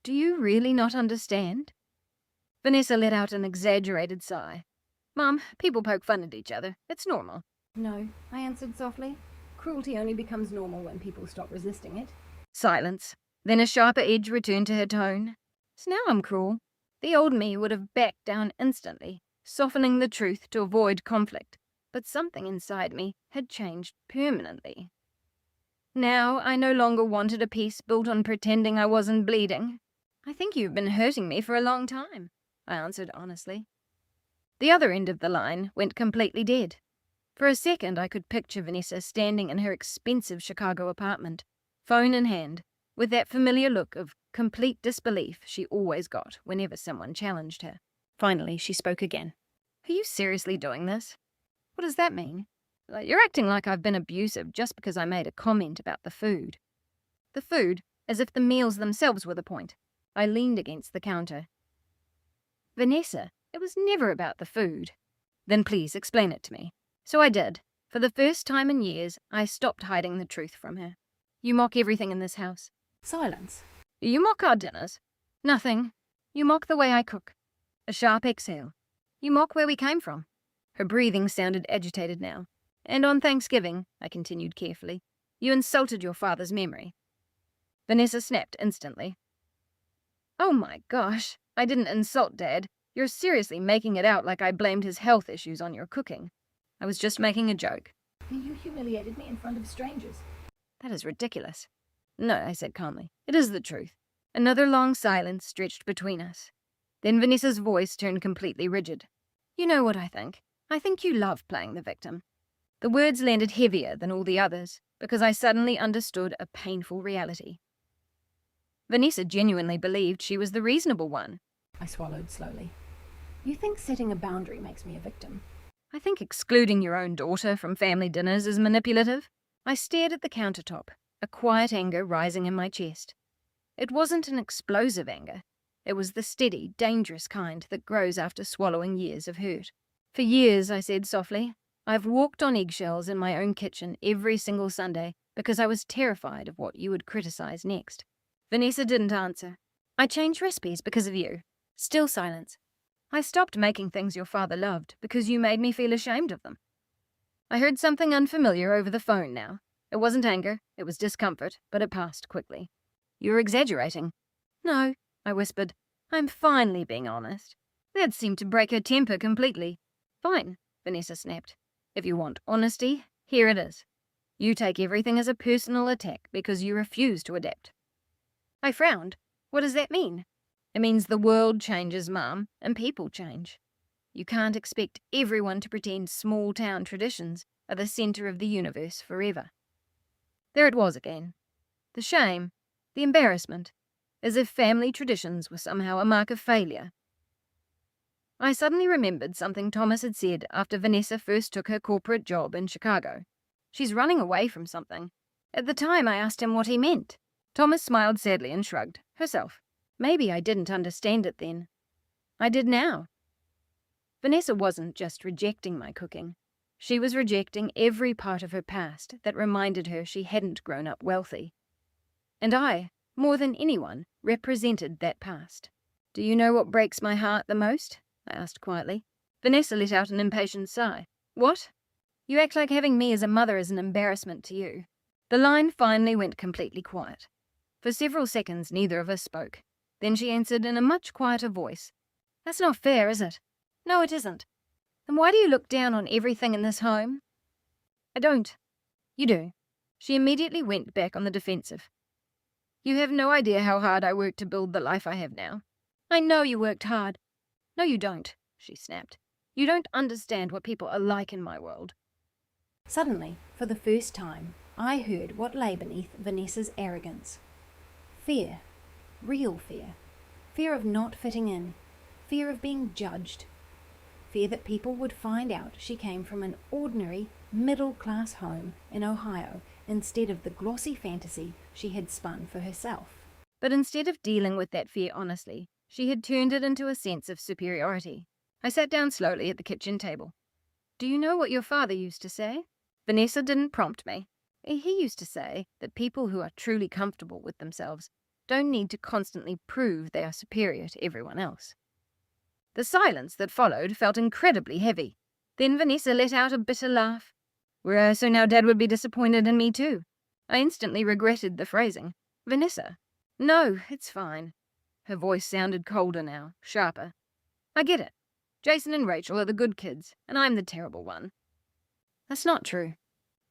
[SPEAKER 1] "Do you really not understand?" Vanessa let out an exaggerated sigh. "Mum, people poke fun at each other. It's normal."
[SPEAKER 2] "No," I answered softly. "Cruelty only becomes normal when people stop resisting it."
[SPEAKER 1] Silence. Then a sharper edge returned to her tone. "So now I'm cruel." The old me would have backed down instantly, softening the truth to avoid conflict. But something inside me had changed permanently. Now I no longer wanted a peace built on pretending I wasn't bleeding. "I think you've been hurting me for a long time," I answered honestly. The other end of the line went completely dead. For a second I could picture Vanessa standing in her expensive Chicago apartment, phone in hand, with that familiar look of complete disbelief she always got whenever someone challenged her. Finally, she spoke again. "Are you seriously doing this? What does that mean? You're acting like I've been abusive just because I made a comment about the food." The food, as if the meals themselves were the point. I leaned against the counter. "Vanessa, it was never about the food." "Then please explain it to me." So I did. For the first time in years, I stopped hiding the truth from her. "You mock everything in this house."
[SPEAKER 2] Silence.
[SPEAKER 1] "You mock our dinners." "Nothing. You mock the way I cook." A sharp exhale. "You mock where we came from." Her breathing sounded agitated now. "And on Thanksgiving," I continued carefully, "you insulted your father's memory." Vanessa snapped instantly. "Oh my gosh, I didn't insult Dad. You're seriously making it out like I blamed his health issues on your cooking." "I was just making a joke."
[SPEAKER 2] "You humiliated me in front of strangers."
[SPEAKER 1] "That is ridiculous." "No," I said calmly. "It is the truth." Another long silence stretched between us. Then Vanessa's voice turned completely rigid. "You know what I think. I think you love playing the victim." The words landed heavier than all the others, because I suddenly understood a painful reality. Vanessa genuinely believed she was the reasonable one.
[SPEAKER 2] I swallowed slowly. "You think setting a boundary makes me a victim?"
[SPEAKER 1] "I think excluding your own daughter from family dinners is manipulative." I stared at the countertop, a quiet anger rising in my chest. It wasn't an explosive anger. It was the steady, dangerous kind that grows after swallowing years of hurt. "For years," I said softly, "I've walked on eggshells in my own kitchen every single Sunday because I was terrified of what you would criticize next." Vanessa didn't answer. "I changed recipes because of you." Still silence. "I stopped making things your father loved because you made me feel ashamed of them." I heard something unfamiliar over the phone now. It wasn't anger, it was discomfort, but it passed quickly. "You're exaggerating." "No," I whispered. "I'm finally being honest." That seemed to break her temper completely. "Fine," Vanessa snapped. "If you want honesty, here it is. You take everything as a personal attack because you refuse to adapt." I frowned. "What does that mean?" "It means the world changes, Mum, and people change. You can't expect everyone to pretend small-town traditions are the center of the universe forever." There it was again. The shame, the embarrassment, as if family traditions were somehow a mark of failure. I suddenly remembered something Thomas had said after Vanessa first took her corporate job in Chicago. "She's running away from something." At the time, I asked him what he meant. Thomas smiled sadly and shrugged. Herself. Maybe I didn't understand it then. I did now. Vanessa wasn't just rejecting my cooking. She was rejecting every part of her past that reminded her she hadn't grown up wealthy. And I, more than anyone, represented that past. "Do you know what breaks my heart the most?" I asked quietly. Vanessa let out an impatient sigh. "What?" "You act like having me as a mother is an embarrassment to you." The line finally went completely quiet. For several seconds, neither of us spoke. Then she answered in a much quieter voice. "That's not fair, is it?" "No, it isn't." "Then why do you look down on everything in this home?" "I don't." "You do." She immediately went back on the defensive. "You have no idea how hard I worked to build the life I have now." "I know you worked hard." "No, you don't," she snapped. "You don't understand what people are like in my world."
[SPEAKER 2] Suddenly, for the first time, I heard what lay beneath Vanessa's arrogance. Fear. Real fear. Fear of not fitting in. Fear of being judged. Fear that people would find out she came from an ordinary, middle-class home in Ohio instead of the glossy fantasy she had spun for herself.
[SPEAKER 1] But instead of dealing with that fear honestly, she had turned it into a sense of superiority. I sat down slowly at the kitchen table. "Do you know what your father used to say?" Vanessa didn't prompt me. He used to say that people who are truly comfortable with themselves don't need to constantly prove they are superior to everyone else. The silence that followed felt incredibly heavy. Then Vanessa let out a bitter laugh. So now Dad would be disappointed in me too. I instantly regretted the phrasing. "Vanessa." "No, it's fine." Her voice sounded colder now, sharper. "I get it. Jason and Rachel are the good kids, and I'm the terrible one." "That's not true."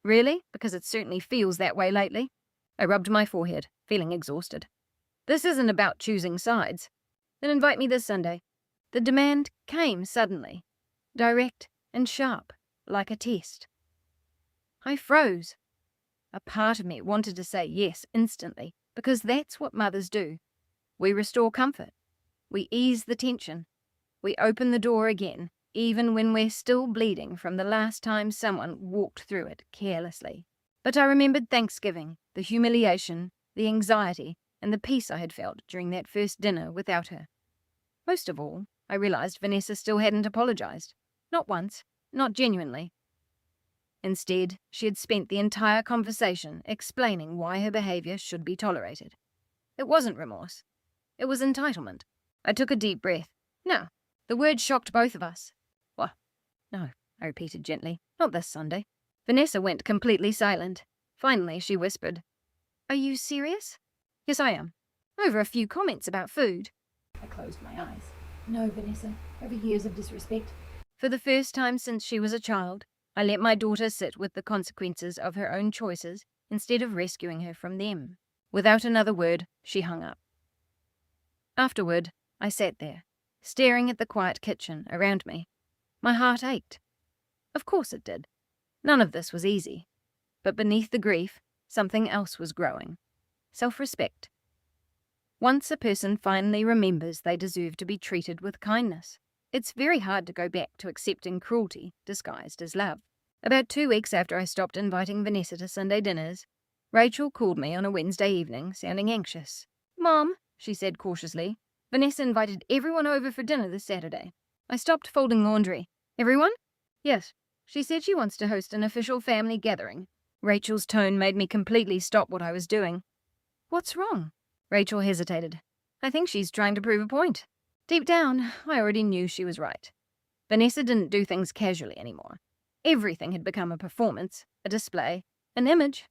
[SPEAKER 1] "Really? Because it certainly feels that way lately." I rubbed my forehead, feeling exhausted. "This isn't about choosing sides." "Then invite me this Sunday." The demand came suddenly, direct and sharp, like a test. I froze. A part of me wanted to say yes instantly, because that's what mothers do. We restore comfort. We ease the tension. We open the door again, even when we're still bleeding from the last time someone walked through it carelessly. But I remembered Thanksgiving, the humiliation, the anxiety, and the peace I had felt during that first dinner without her. Most of all, I realized Vanessa still hadn't apologized. Not once, not genuinely. Instead, she had spent the entire conversation explaining why her behavior should be tolerated. It wasn't remorse. It was entitlement. I took a deep breath. No, the word shocked both of us. "What?" "No," I repeated gently. "Not this Sunday." Vanessa went completely silent. Finally, she whispered, "Are you serious?" "Yes, I am. Over a few comments about food."
[SPEAKER 2] I closed my eyes. No, Vanessa, over years of disrespect.
[SPEAKER 1] For the first time since she was a child, I let my daughter sit with the consequences of her own choices instead of rescuing her from them. Without another word, she hung up. Afterward, I sat there, staring at the quiet kitchen around me. My heart ached. Of course it did. None of this was easy. But beneath the grief, something else was growing. Self-respect. Once a person finally remembers they deserve to be treated with kindness, it's very hard to go back to accepting cruelty disguised as love. About 2 weeks after I stopped inviting Vanessa to Sunday dinners, Rachel called me on a Wednesday evening, sounding anxious. "Mom," she said cautiously, "Vanessa invited everyone over for dinner this Saturday." I stopped folding laundry. "Everyone?" "Yes. She said she wants to host an official family gathering." Rachel's tone made me completely stop what I was doing. "What's wrong?" Rachel hesitated. "I think she's trying to prove a point." Deep down, I already knew she was right. Vanessa didn't do things casually anymore. Everything had become a performance, a display, an image.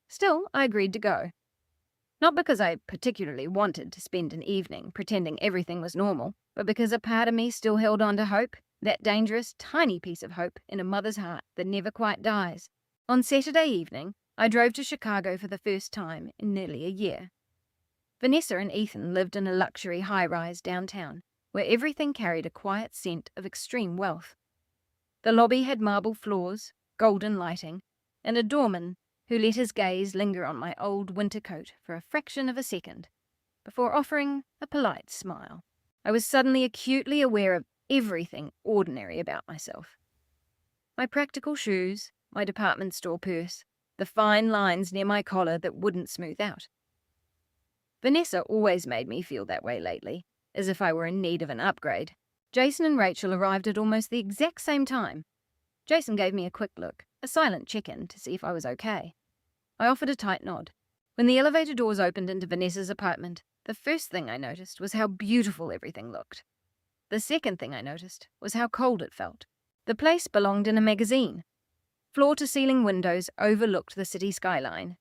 [SPEAKER 1] Still, I agreed to go. Not because I particularly wanted to spend an evening pretending everything was normal, but because a part of me still held on to hope, that dangerous, tiny piece of hope in a mother's heart that never quite dies. On Saturday evening, I drove to Chicago for the first time in nearly a year. Vanessa and Ethan lived in a luxury high-rise downtown, where everything carried a quiet scent of extreme wealth. The lobby had marble floors, golden lighting, and a doorman who let his gaze linger on my old winter coat for a fraction of a second, before offering a polite smile. I was suddenly acutely aware of everything ordinary about myself. My practical shoes, my department store purse, the fine lines near my collar that wouldn't smooth out. Vanessa always made me feel that way lately, as if I were in need of an upgrade. Jason and Rachel arrived at almost the exact same time. Jason gave me a quick look, a silent check-in to see if I was okay. I offered a tight nod. When the elevator doors opened into Vanessa's apartment, the first thing I noticed was how beautiful everything looked. The second thing I noticed was how cold it felt. The place belonged in a magazine. Floor-to-ceiling windows overlooked the city skyline,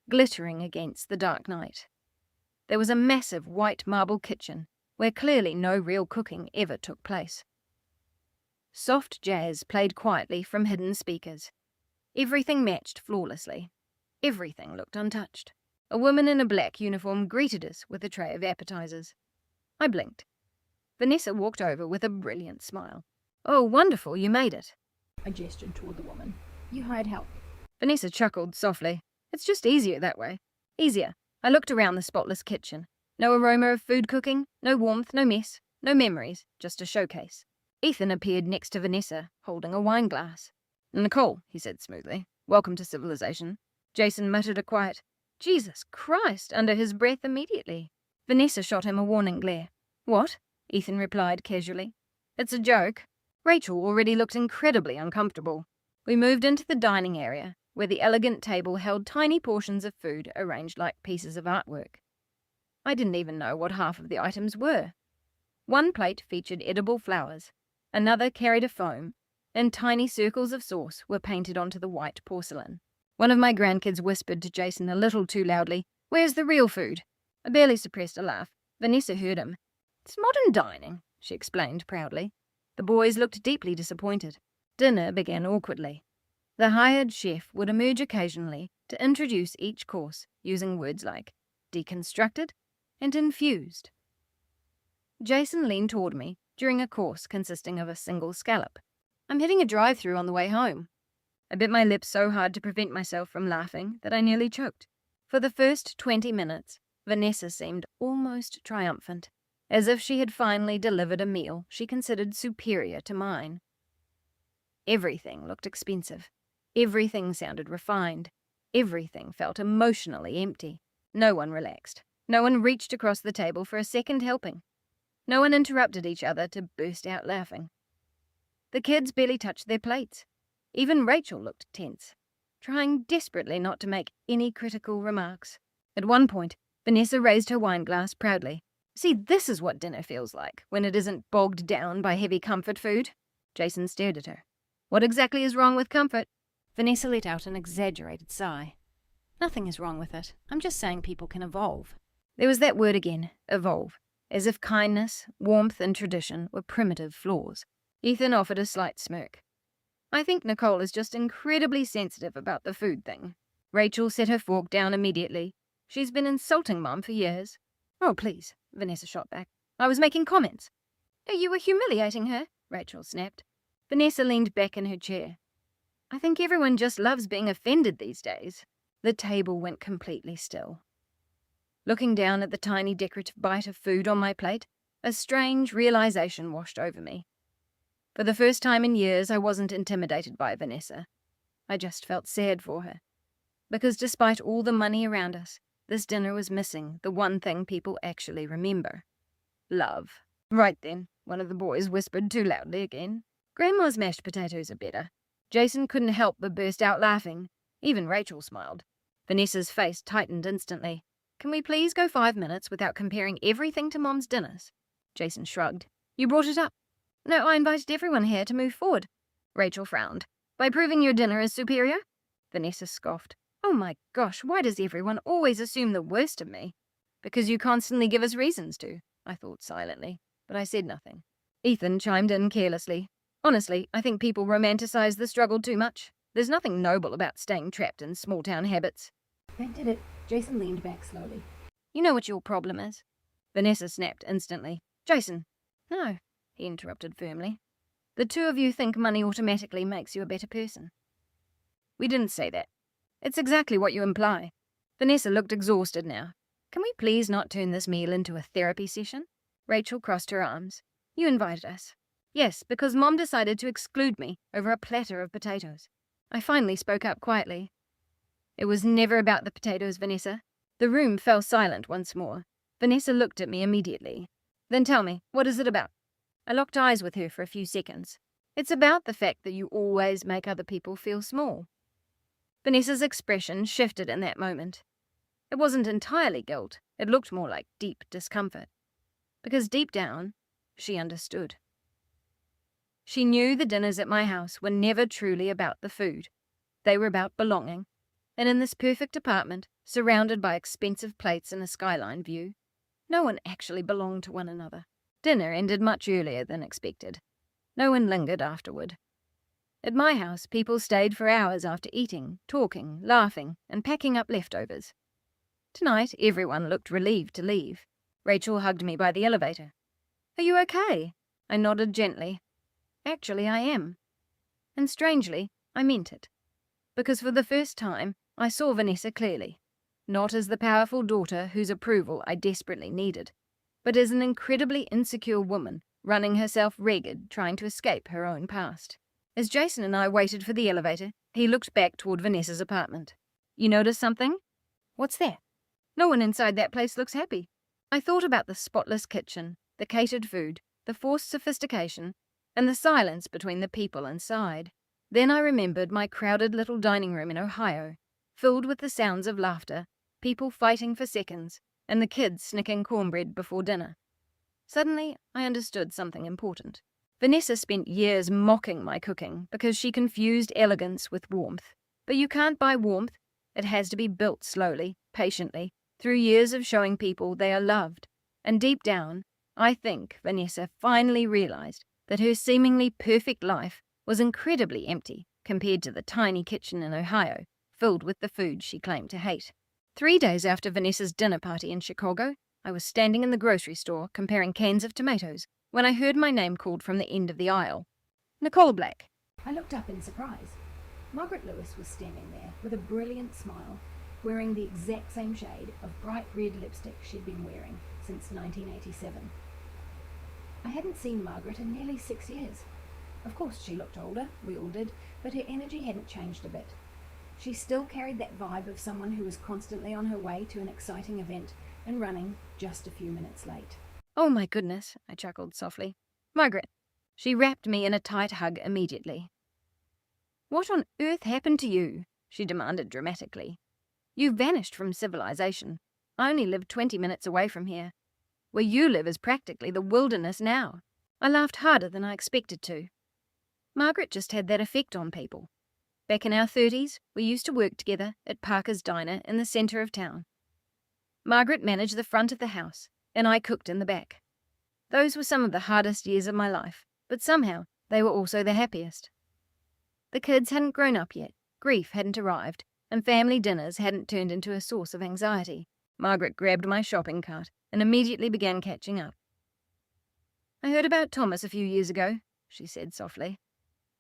[SPEAKER 1] glittering against the dark night. There was a massive white marble kitchen where clearly no real cooking ever took place. Soft jazz played quietly from hidden speakers. Everything matched flawlessly. Everything looked untouched. A woman in a black uniform greeted us with a tray of appetizers. I blinked. Vanessa walked over with a brilliant smile. "Oh, wonderful, you made it."
[SPEAKER 2] I gestured toward the woman. "You hired help."
[SPEAKER 1] Vanessa chuckled softly. "It's just easier that way. Easier." I looked around the spotless kitchen. No aroma of food cooking, no warmth, no mess, no memories, just a showcase. Ethan appeared next to Vanessa, holding a wine glass. "Nicole," he said smoothly, "welcome to civilization." Jason muttered a quiet, "Jesus Christ," under his breath immediately. Vanessa shot him a warning glare. "What?" Ethan replied casually. "It's a joke." Rachel already looked incredibly uncomfortable. We moved into the dining area, where the elegant table held tiny portions of food arranged like pieces of artwork. I didn't even know what half of the items were. One plate featured edible flowers, another carried a foam, and tiny circles of sauce were painted onto the white porcelain. One of my grandkids whispered to Jason a little too loudly, "Where's the real food?" I barely suppressed a laugh. Vanessa heard him. "It's modern dining," she explained proudly. The boys looked deeply disappointed. Dinner began awkwardly. The hired chef would emerge occasionally to introduce each course using words like deconstructed and infused. Jason leaned toward me during a course consisting of a single scallop. "I'm hitting a drive-through on the way home." I bit my lips so hard to prevent myself from laughing that I nearly choked. For the first 20 minutes, Vanessa seemed almost triumphant, as if she had finally delivered a meal she considered superior to mine. Everything looked expensive. Everything sounded refined. Everything felt emotionally empty. No one relaxed. No one reached across the table for a second helping. No one interrupted each other to burst out laughing. The kids barely touched their plates. Even Rachel looked tense, trying desperately not to make any critical remarks. At one point, Vanessa raised her wine glass proudly. "See, this is what dinner feels like, when it isn't bogged down by heavy comfort food." Jason stared at her. "What exactly is wrong with comfort?" Vanessa let out an exaggerated sigh. "Nothing is wrong with it. I'm just saying people can evolve." There was that word again, evolve, as if kindness, warmth, and tradition were primitive flaws. Ethan offered a slight smirk. "I think Nicole is just incredibly sensitive about the food thing." Rachel set her fork down immediately. "She's been insulting Mom for years." "Oh, please," Vanessa shot back. "I was making comments." "Oh, you were humiliating her," Rachel snapped. Vanessa leaned back in her chair. "I think everyone just loves being offended these days." The table went completely still. Looking down at the tiny decorative bite of food on my plate, a strange realization washed over me. For the first time in years, I wasn't intimidated by Vanessa. I just felt sad for her. Because despite all the money around us, this dinner was missing the one thing people actually remember. Love. "Right then," one of the boys whispered too loudly again. "Grandma's mashed potatoes are better." Jason couldn't help but burst out laughing. Even Rachel smiled. Vanessa's face tightened instantly. "Can we please go 5 minutes without comparing everything to Mom's dinners?" Jason shrugged. "You brought it up." "No, I invited everyone here to move forward." Rachel frowned. "By proving your dinner is superior?" Vanessa scoffed. "Oh my gosh, why does everyone always assume the worst of me?" "Because you constantly give us reasons to," I thought silently, but I said nothing. Ethan chimed in carelessly. "Honestly, I think people romanticize the struggle too much. There's nothing noble about staying trapped in small-town habits."
[SPEAKER 2] That did it. Jason leaned back slowly.
[SPEAKER 1] "You know what your problem is?" Vanessa snapped instantly. "Jason." "No," he interrupted firmly. "The two of you think money automatically makes you a better person." "We didn't say that." "It's exactly what you imply." Vanessa looked exhausted now. "Can we please not turn this meal into a therapy session?" Rachel crossed her arms. "You invited us." "Yes, because Mom decided to exclude me over a platter of potatoes." I finally spoke up quietly. "It was never about the potatoes, Vanessa." The room fell silent once more. Vanessa looked at me immediately. "Then tell me, what is it about?" I locked eyes with her for a few seconds. "It's about the fact that you always make other people feel small." Vanessa's expression shifted in that moment. It wasn't entirely guilt. It looked more like deep discomfort. Because deep down, she understood. She knew the dinners at my house were never truly about the food. They were about belonging. And in this perfect apartment, surrounded by expensive plates and a skyline view, no one actually belonged to one another. Dinner ended much earlier than expected. No one lingered afterward. At my house, people stayed for hours after eating, talking, laughing, and packing up leftovers. Tonight, everyone looked relieved to leave. Rachel hugged me by the elevator. "Are you okay?" I nodded gently. "Actually, I am." And strangely, I meant it. Because for the first time, I saw Vanessa clearly. Not as the powerful daughter whose approval I desperately needed, but as an incredibly insecure woman, running herself ragged, trying to escape her own past. As Jason and I waited for the elevator, he looked back toward Vanessa's apartment. "You notice something?" "What's that?" "No one inside that place looks happy." I thought about the spotless kitchen, the catered food, the forced sophistication, and the silence between the people inside. Then I remembered my crowded little dining room in Ohio, filled with the sounds of laughter, people fighting for seconds, and the kids snicking cornbread before dinner. Suddenly, I understood something important. Vanessa spent years mocking my cooking because she confused elegance with warmth. But you can't buy warmth. It has to be built slowly, patiently, through years of showing people they are loved. And deep down, I think Vanessa finally realized that her seemingly perfect life was incredibly empty compared to the tiny kitchen in Ohio, filled with the food she claimed to hate. 3 days after Vanessa's dinner party in Chicago, I was standing in the grocery store comparing cans of tomatoes when I heard my name called from the end of the aisle. "Nicole Black."
[SPEAKER 2] I looked up in surprise. Margaret Lewis was standing there with a brilliant smile, wearing the exact same shade of bright red lipstick she'd been wearing since 1987. I hadn't seen Margaret in nearly 6 years. Of course, she looked older, we all did, but her energy hadn't changed a bit. She still carried that vibe of someone who was constantly on her way to an exciting event and running just a few minutes late.
[SPEAKER 1] "Oh my goodness," I chuckled softly. "Margaret." She wrapped me in a tight hug immediately. "What on earth happened to you?" she demanded dramatically. "You vanished from civilization. I only live 20 minutes away from here. Where you live is practically the wilderness now." I laughed harder than I expected to. Margaret just had that effect on people. Back in our 30s, we used to work together at Parker's Diner in the centre of town. Margaret managed the front of the house, and I cooked in the back. Those were some of the hardest years of my life, but somehow they were also the happiest. The kids hadn't grown up yet, grief hadn't arrived, and family dinners hadn't turned into a source of anxiety. Margaret grabbed my shopping cart and immediately began catching up. "I heard about Thomas a few years ago," she said softly.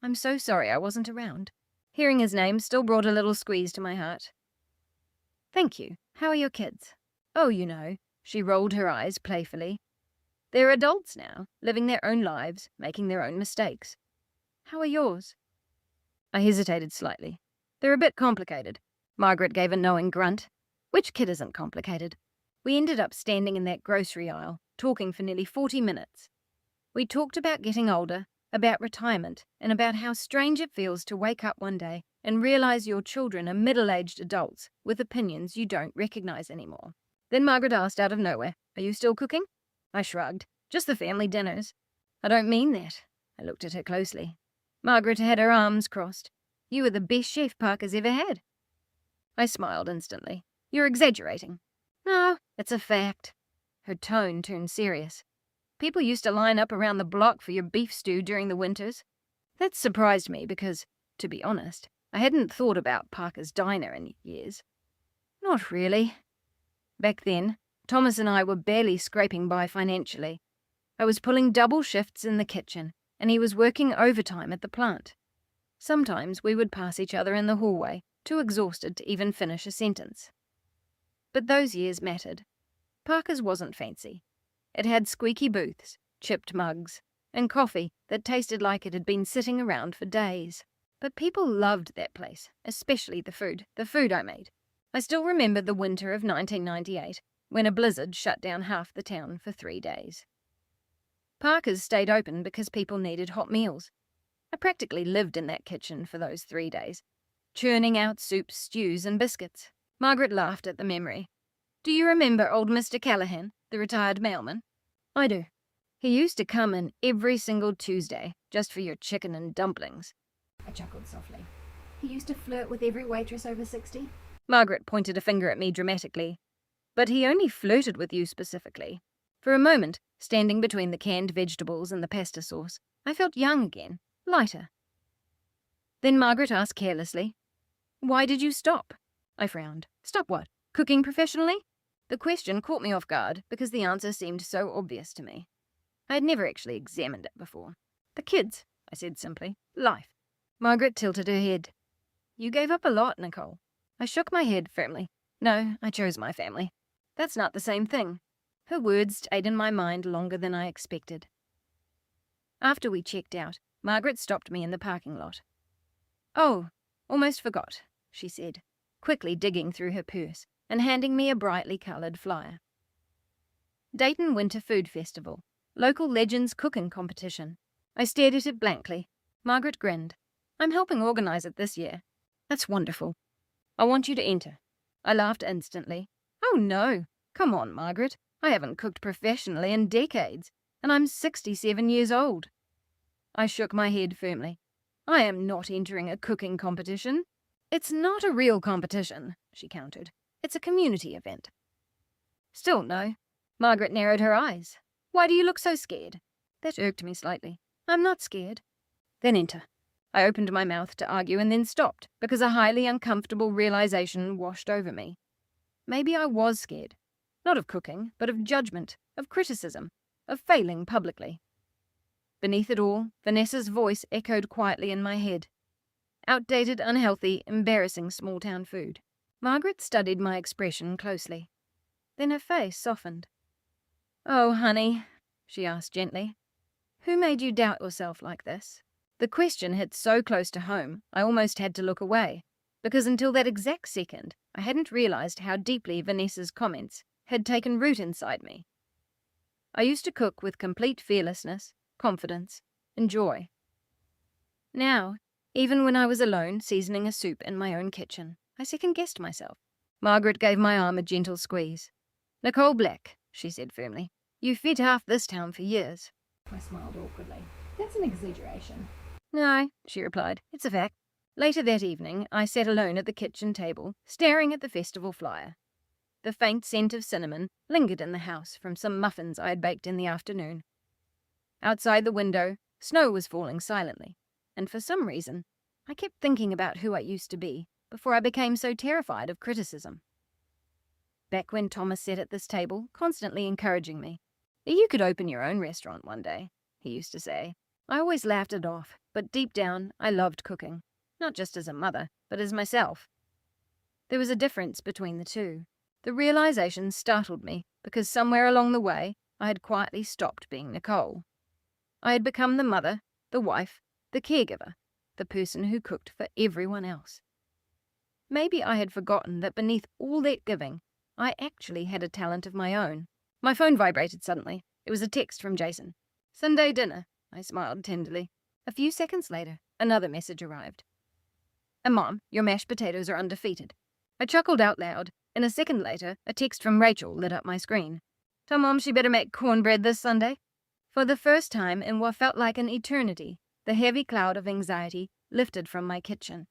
[SPEAKER 1] "I'm so sorry I wasn't around." Hearing his name still brought a little squeeze to my heart. "Thank you. How are your kids?" "Oh, you know." She rolled her eyes playfully. "They're adults now, living their own lives, making their own mistakes." "How are yours?" I hesitated slightly. "They're a bit complicated." Margaret gave a knowing grunt. Which kid isn't complicated? We ended up standing in that grocery aisle, talking for nearly 40 minutes. We talked about getting older, about retirement, and about how strange it feels to wake up one day and realize your children are middle-aged adults with opinions you don't recognize anymore. Then Margaret asked out of nowhere, "Are you still cooking?" I shrugged. "Just the family dinners." "I don't mean that." I looked at her closely. Margaret had her arms crossed. "You are the best chef Parker's ever had." I smiled instantly. "You're exaggerating." "No, it's a fact." Her tone turned serious. "People used to line up around the block for your beef stew during the winters." That surprised me because, to be honest, I hadn't thought about Parker's Diner in years. "Not really." Back then, Thomas and I were barely scraping by financially. I was pulling double shifts in the kitchen, and he was working overtime at the plant. Sometimes we would pass each other in the hallway, too exhausted to even finish a sentence. But those years mattered. Parker's wasn't fancy. It had squeaky booths, chipped mugs, and coffee that tasted like it had been sitting around for days. But people loved that place, especially the food I made. I still remember the winter of 1998, when a blizzard shut down half the town for 3 days. Parker's stayed open because people needed hot meals. I practically lived in that kitchen for those 3 days, churning out soups, stews, and biscuits. Margaret laughed at the memory. "Do you remember old Mr. Callahan, the retired mailman?" "I do. He used to come in every single Tuesday, just for your chicken and dumplings."
[SPEAKER 2] I chuckled softly. He used to flirt with every waitress over 60.
[SPEAKER 1] Margaret pointed a finger at me dramatically. But he only flirted with you specifically. For a moment, standing between the canned vegetables and the pasta sauce, I felt young again, lighter. Then Margaret asked carelessly, "Why did you stop?" I frowned. Stop what? Cooking professionally? The question caught me off guard because the answer seemed so obvious to me. I had never actually examined it before. The kids, I said simply. Life. Margaret tilted her head. You gave up a lot, Nicole. I shook my head firmly. No, I chose my family. That's not the same thing. Her words stayed in my mind longer than I expected. After we checked out, Margaret stopped me in the parking lot. Oh, almost forgot, she said, quickly digging through her purse and handing me a brightly coloured flyer. Dayton Winter Food Festival, local legends cooking competition. I stared at it blankly. Margaret grinned. I'm helping organise it this year. That's wonderful. I want you to enter. I laughed instantly. Oh no, come on, Margaret. I haven't cooked professionally in decades, and I'm 67 years old. I shook my head firmly. I am not entering a cooking competition. It's not a real competition, she countered. It's a community event. Still no. Margaret narrowed her eyes. Why do you look so scared? That irked me slightly. I'm not scared. Then enter. I opened my mouth to argue and then stopped because a highly uncomfortable realization washed over me. Maybe I was scared. Not of cooking, but of judgment, of criticism, of failing publicly. Beneath it all, Vanessa's voice echoed quietly in my head. Outdated, unhealthy, embarrassing small-town food. Margaret studied my expression closely. Then her face softened. Oh, honey, she asked gently. Who made you doubt yourself like this? The question hit so close to home, I almost had to look away, because until that exact second, I hadn't realized how deeply Vanessa's comments had taken root inside me. I used to cook with complete fearlessness, confidence, and joy. Now, even when I was alone seasoning a soup in my own kitchen, I second-guessed myself. Margaret gave my arm a gentle squeeze. Nicole Black, she said firmly, you fed half this town for years.
[SPEAKER 2] I smiled awkwardly. That's an exaggeration.
[SPEAKER 1] No, she replied, it's a fact. Later that evening, I sat alone at the kitchen table, staring at the festival flyer. The faint scent of cinnamon lingered in the house from some muffins I had baked in the afternoon. Outside the window, snow was falling silently, and for some reason, I kept thinking about who I used to be before I became so terrified of criticism. Back when Thomas sat at this table, constantly encouraging me. You could open your own restaurant one day, he used to say. I always laughed it off, but deep down, I loved cooking. Not just as a mother, but as myself. There was a difference between the two. The realization startled me because somewhere along the way, I had quietly stopped being Nicole. I had become the mother, the wife, the caregiver, the person who cooked for everyone else. Maybe I had forgotten that beneath all that giving, I actually had a talent of my own. My phone vibrated suddenly. It was a text from Jason. Sunday dinner, I smiled tenderly. A few seconds later, another message arrived. Mom, your mashed potatoes are undefeated. I chuckled out loud, and a second later, a text from Rachel lit up my screen. Tell Mom she better make cornbread this Sunday. For the first time in what felt like an eternity, the heavy cloud of anxiety lifted from my kitchen.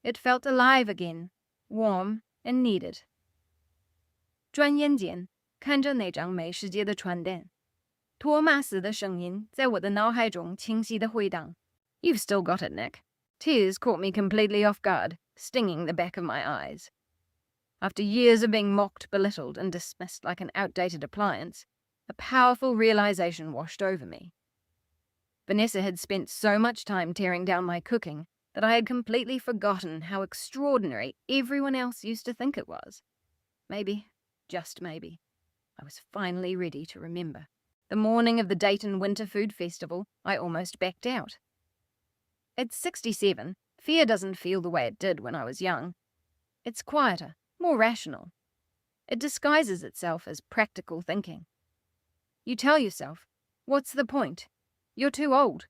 [SPEAKER 1] It felt alive again, warm and needed. 转眼间，看着那张美食节的传单，托马斯的声音在我的脑海中清晰地回荡。You've still got it, Nick. Tears caught me completely off guard, stinging the back of my eyes. After years of being mocked, belittled, and dismissed like an outdated appliance, a powerful realization washed over me. Vanessa had spent so much time tearing down my cooking that I had completely forgotten how extraordinary everyone else used to think it was. Maybe, just maybe, I was finally ready to remember. The morning of the Dayton Winter Food Festival, I almost backed out. At 67, fear doesn't feel the way it did when I was young. It's quieter, more rational. It disguises itself as practical thinking. You tell yourself, what's the point? You're too old.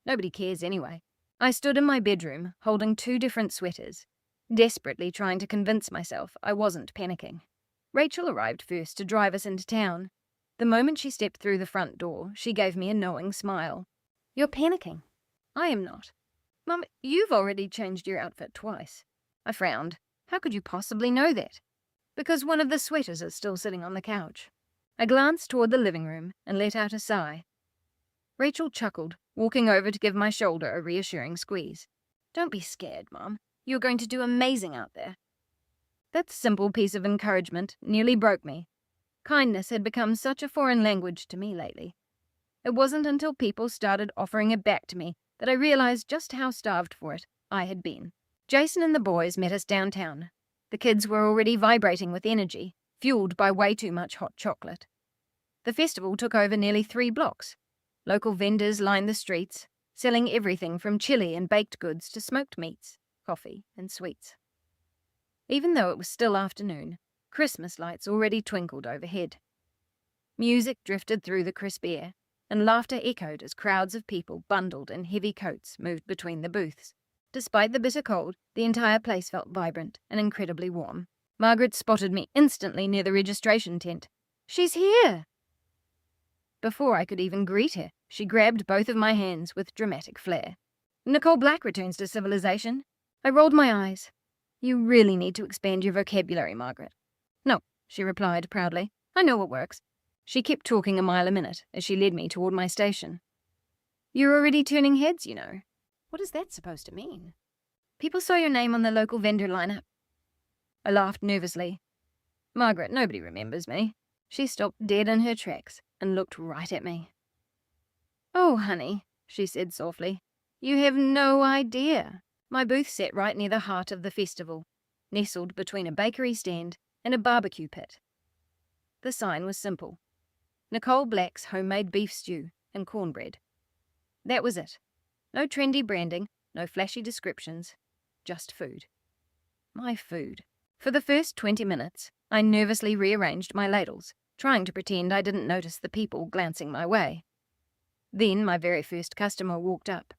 [SPEAKER 1] Nobody cares anyway. I stood in my bedroom, holding 2 different sweaters, desperately trying to convince myself I wasn't panicking. Rachel arrived first to drive us into town. The moment she stepped through the front door, she gave me a knowing smile. You're panicking. I am not. Mum, you've already changed your outfit twice. I frowned. How could you possibly know that? Because one of the sweaters is still sitting on the couch. I glanced toward the living room and let out a sigh. Rachel chuckled, walking over to give my shoulder a reassuring squeeze. Don't be scared, Mom. You're going to do amazing out there. That simple piece of encouragement nearly broke me. Kindness had become such a foreign language to me lately. It wasn't until people started offering it back to me that I realized just how starved for it I had been. Jason and the boys met us downtown. The kids were already vibrating with energy, fueled by way too much hot chocolate. The festival took over nearly 3 blocks. Local vendors lined the streets, selling everything from chili and baked goods to smoked meats, coffee, and sweets. Even though it was still afternoon, Christmas lights already twinkled overhead. Music drifted through the crisp air, and laughter echoed as crowds of people bundled in heavy coats moved between the booths. Despite the bitter cold, the entire place felt vibrant and incredibly warm. Margaret spotted me instantly near the registration tent. "She's here!" Before I could even greet her, she grabbed both of my hands with dramatic flair. "Nicole Black returns to civilization." I rolled my eyes. "You really need to expand your vocabulary, Margaret." "No," she replied proudly. "I know what works." She kept talking a mile a minute as she led me toward my station. "You're already turning heads, you know." "What is that supposed to mean?" "People saw your name on the local vendor lineup." I laughed nervously. "Margaret, nobody remembers me." She stopped dead in her tracks and looked right at me. "Oh, honey," she said softly, "you have no idea." My booth sat right near the heart of the festival, nestled between a bakery stand and a barbecue pit. The sign was simple: Nicole Black's homemade beef stew and cornbread. That was it. No trendy branding, no flashy descriptions, just food. My food. For the first 20 minutes, I nervously rearranged my ladles, trying to pretend I didn't notice the people glancing my way. Then my very first customer walked up.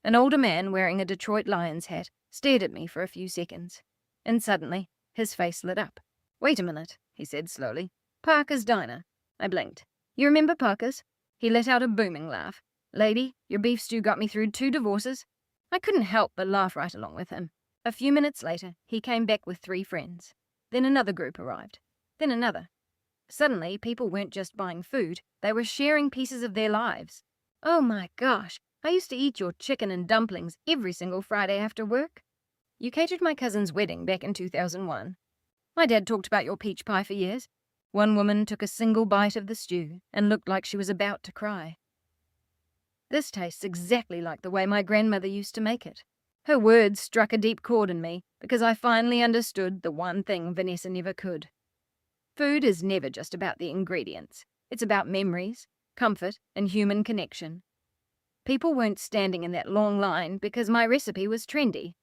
[SPEAKER 1] An older man wearing a Detroit Lions hat stared at me for a few seconds, and suddenly his face lit up. "Wait a minute," he said slowly. "Parker's Diner." I blinked. "You remember Parker's?" He let out a booming laugh. "Lady, your beef stew got me through 2 divorces." I couldn't help but laugh right along with him. A few minutes later, he came back with 3 friends. Then another group arrived. Then another. Suddenly, people weren't just buying food, they were sharing pieces of their lives. "Oh my gosh, I used to eat your chicken and dumplings every single Friday after work. You catered my cousin's wedding back in 2001. My dad talked about your peach pie for years." One woman took a single bite of the stew and looked like she was about to cry. "This tastes exactly like the way my grandmother used to make it." Her words struck a deep chord in me because I finally understood the one thing Vanessa never could. Food is never just about the ingredients. It's about memories, comfort, and human connection. People weren't standing in that long line because my recipe was trendy.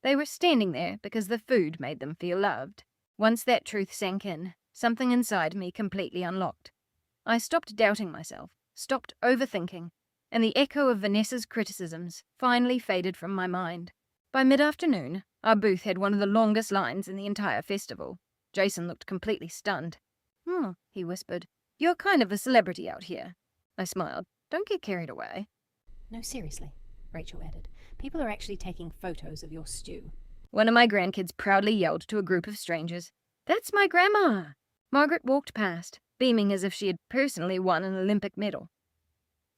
[SPEAKER 1] They were standing there because the food made them feel loved. Once that truth sank in, something inside me completely unlocked. I stopped doubting myself, stopped overthinking, and the echo of Vanessa's criticisms finally faded from my mind. By mid-afternoon, our booth had one of the longest lines in the entire festival. Jason looked completely stunned. He whispered. "You're kind of a celebrity out here." I smiled. "Don't get carried away."
[SPEAKER 2] "No, seriously," Rachel added. "People are actually taking photos of your stew."
[SPEAKER 1] One of my grandkids proudly yelled to a group of strangers, "That's my grandma!" Margaret walked past, beaming as if she had personally won an Olympic medal.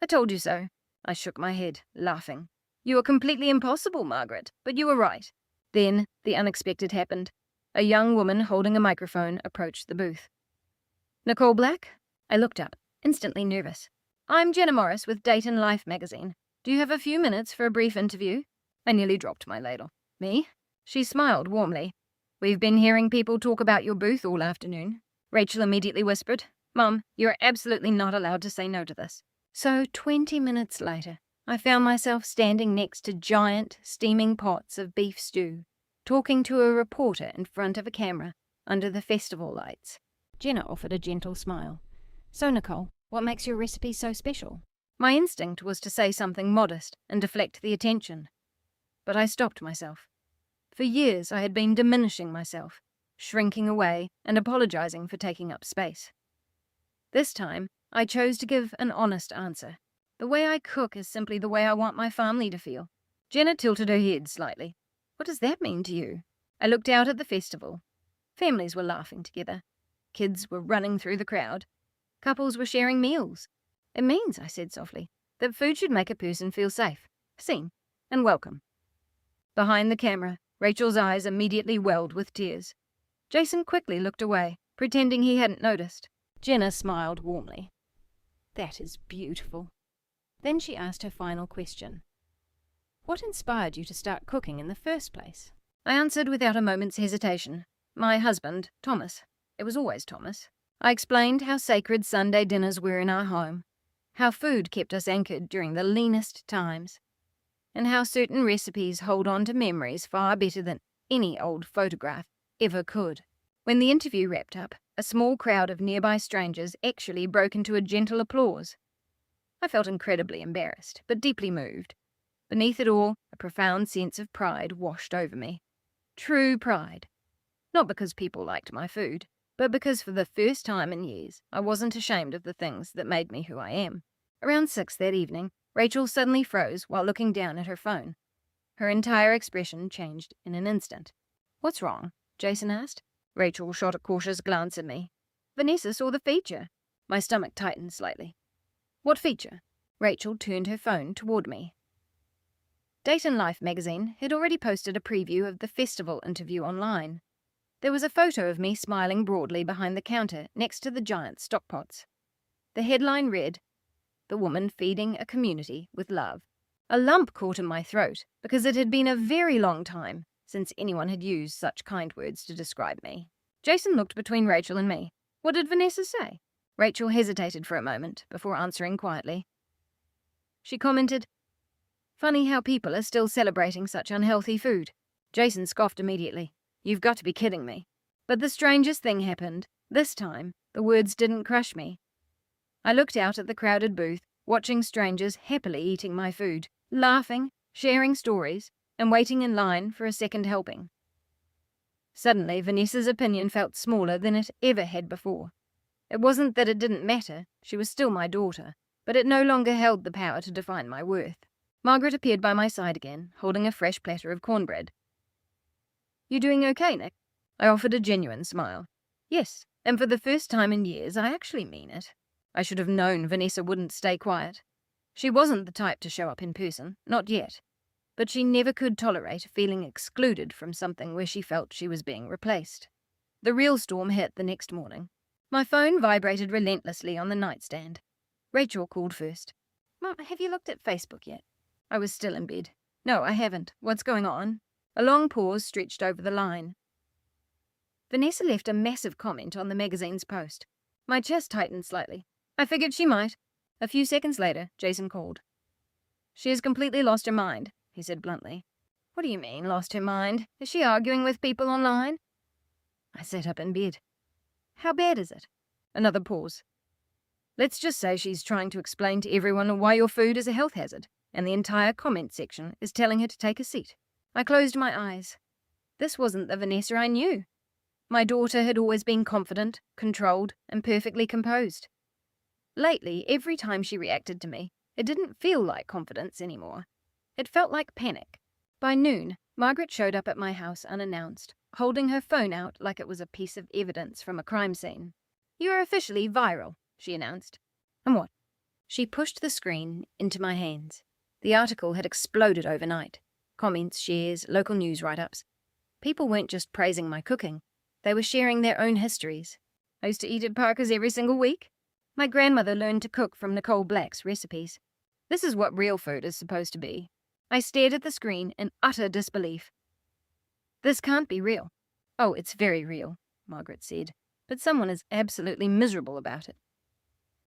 [SPEAKER 1] "I told you so." I shook my head, laughing. "You are completely impossible, Margaret, but you were right." Then the unexpected happened. A young woman holding a microphone approached the booth. "Nicole Black?" I looked up, instantly nervous. "I'm Jenna Morris with Dayton Life magazine. Do you have a few minutes for a brief interview?" I nearly dropped my ladle. "Me?" She smiled warmly. "We've been hearing people talk about your booth all afternoon." Rachel immediately whispered, "Mum, you're absolutely not allowed to say no to this." So 20 minutes later, I found myself standing next to giant, steaming pots of beef stew, talking to a reporter in front of a camera under the festival lights. Jenna offered a gentle smile. "So, Nicole, what makes your recipe so special?" My instinct was to say something modest and deflect the attention. But I stopped myself. For years I had been diminishing myself, shrinking away and apologizing for taking up space. This time, I chose to give an honest answer. The way I cook is simply the way I want my family to feel. Jenna tilted her head slightly. "What does that mean to you?" I looked out at the festival. Families were laughing together. Kids were running through the crowd. Couples were sharing meals. It means, I said softly, that food should make a person feel safe, seen, and welcome. Behind the camera, Rachel's eyes immediately welled with tears. Jason quickly looked away, pretending he hadn't noticed. Jenna smiled warmly. That is beautiful. Then she asked her final question. What inspired you to start cooking in the first place? I answered without a moment's hesitation. My husband, Thomas. It was always Thomas. I explained how sacred Sunday dinners were in our home, how food kept us anchored during the leanest times, and how certain recipes hold on to memories far better than any old photograph ever could. When the interview wrapped up, a small crowd of nearby strangers actually broke into a gentle applause. I felt incredibly embarrassed, but deeply moved. Beneath it all, a profound sense of pride washed over me. True pride. Not because people liked my food, but because for the first time in years, I wasn't ashamed of the things that made me who I am. Around 6 that evening, Rachel suddenly froze while looking down at her phone. Her entire expression changed in an instant. What's wrong? Jason asked. Rachel shot a cautious glance at me. Vanessa saw the feature. My stomach tightened slightly. What feature? Rachel turned her phone toward me. Dayton Life magazine had already posted a preview of the festival interview online. There was a photo of me smiling broadly behind the counter next to the giant stockpots. The headline read, "The woman feeding a community with love." A lump caught in my throat because it had been a very long time since anyone had used such kind words to describe me. Jason looked between Rachel and me. What did Vanessa say? Rachel hesitated for a moment before answering quietly. She commented, "Funny how people are still celebrating such unhealthy food." Jason scoffed immediately. You've got to be kidding me. But the strangest thing happened. This time, the words didn't crush me. I looked out at the crowded booth, watching strangers happily eating my food, laughing, sharing stories, and waiting in line for a second helping. Suddenly, Vanessa's opinion felt smaller than it ever had before. It wasn't that it didn't matter, she was still my daughter, but it no longer held the power to define my worth. Margaret appeared by my side again, holding a fresh platter of cornbread. You doing okay, Nick? I offered a genuine smile. Yes, and for the first time in years, I actually mean it. I should have known Vanessa wouldn't stay quiet. She wasn't the type to show up in person, not yet. But she never could tolerate feeling excluded from something where she felt she was being replaced. The real storm hit the next morning. My phone vibrated relentlessly on the nightstand. Rachel called first. Mom, have you looked at Facebook yet? I was still in bed. No, I haven't. What's going on? A long pause stretched over the line. Vanessa left a massive comment on the magazine's post. My chest tightened slightly. I figured she might. A few seconds later, Jason called. She has completely lost her mind, he said bluntly. What do you mean, lost her mind? Is she arguing with people online? I sat up in bed. How bad is it? Another pause. Let's just say she's trying to explain to everyone why your food is a health hazard, and the entire comment section is telling her to take a seat. I closed my eyes. This wasn't the Vanessa I knew. My daughter had always been confident, controlled, and perfectly composed. Lately, every time she reacted to me, it didn't feel like confidence anymore. It felt like panic. By noon, Margaret showed up at my house unannounced, holding her phone out like it was a piece of evidence from a crime scene. You are officially viral, she announced. And what? She pushed the screen into my hands. The article had exploded overnight. Comments, shares, local news write-ups. People weren't just praising my cooking. They were sharing their own histories. I used to eat at Parker's every single week. My grandmother learned to cook from Nicole Black's recipes. This is what real food is supposed to be. I stared at the screen in utter disbelief. This can't be real. Oh, it's very real, Margaret said, but someone is absolutely miserable about it.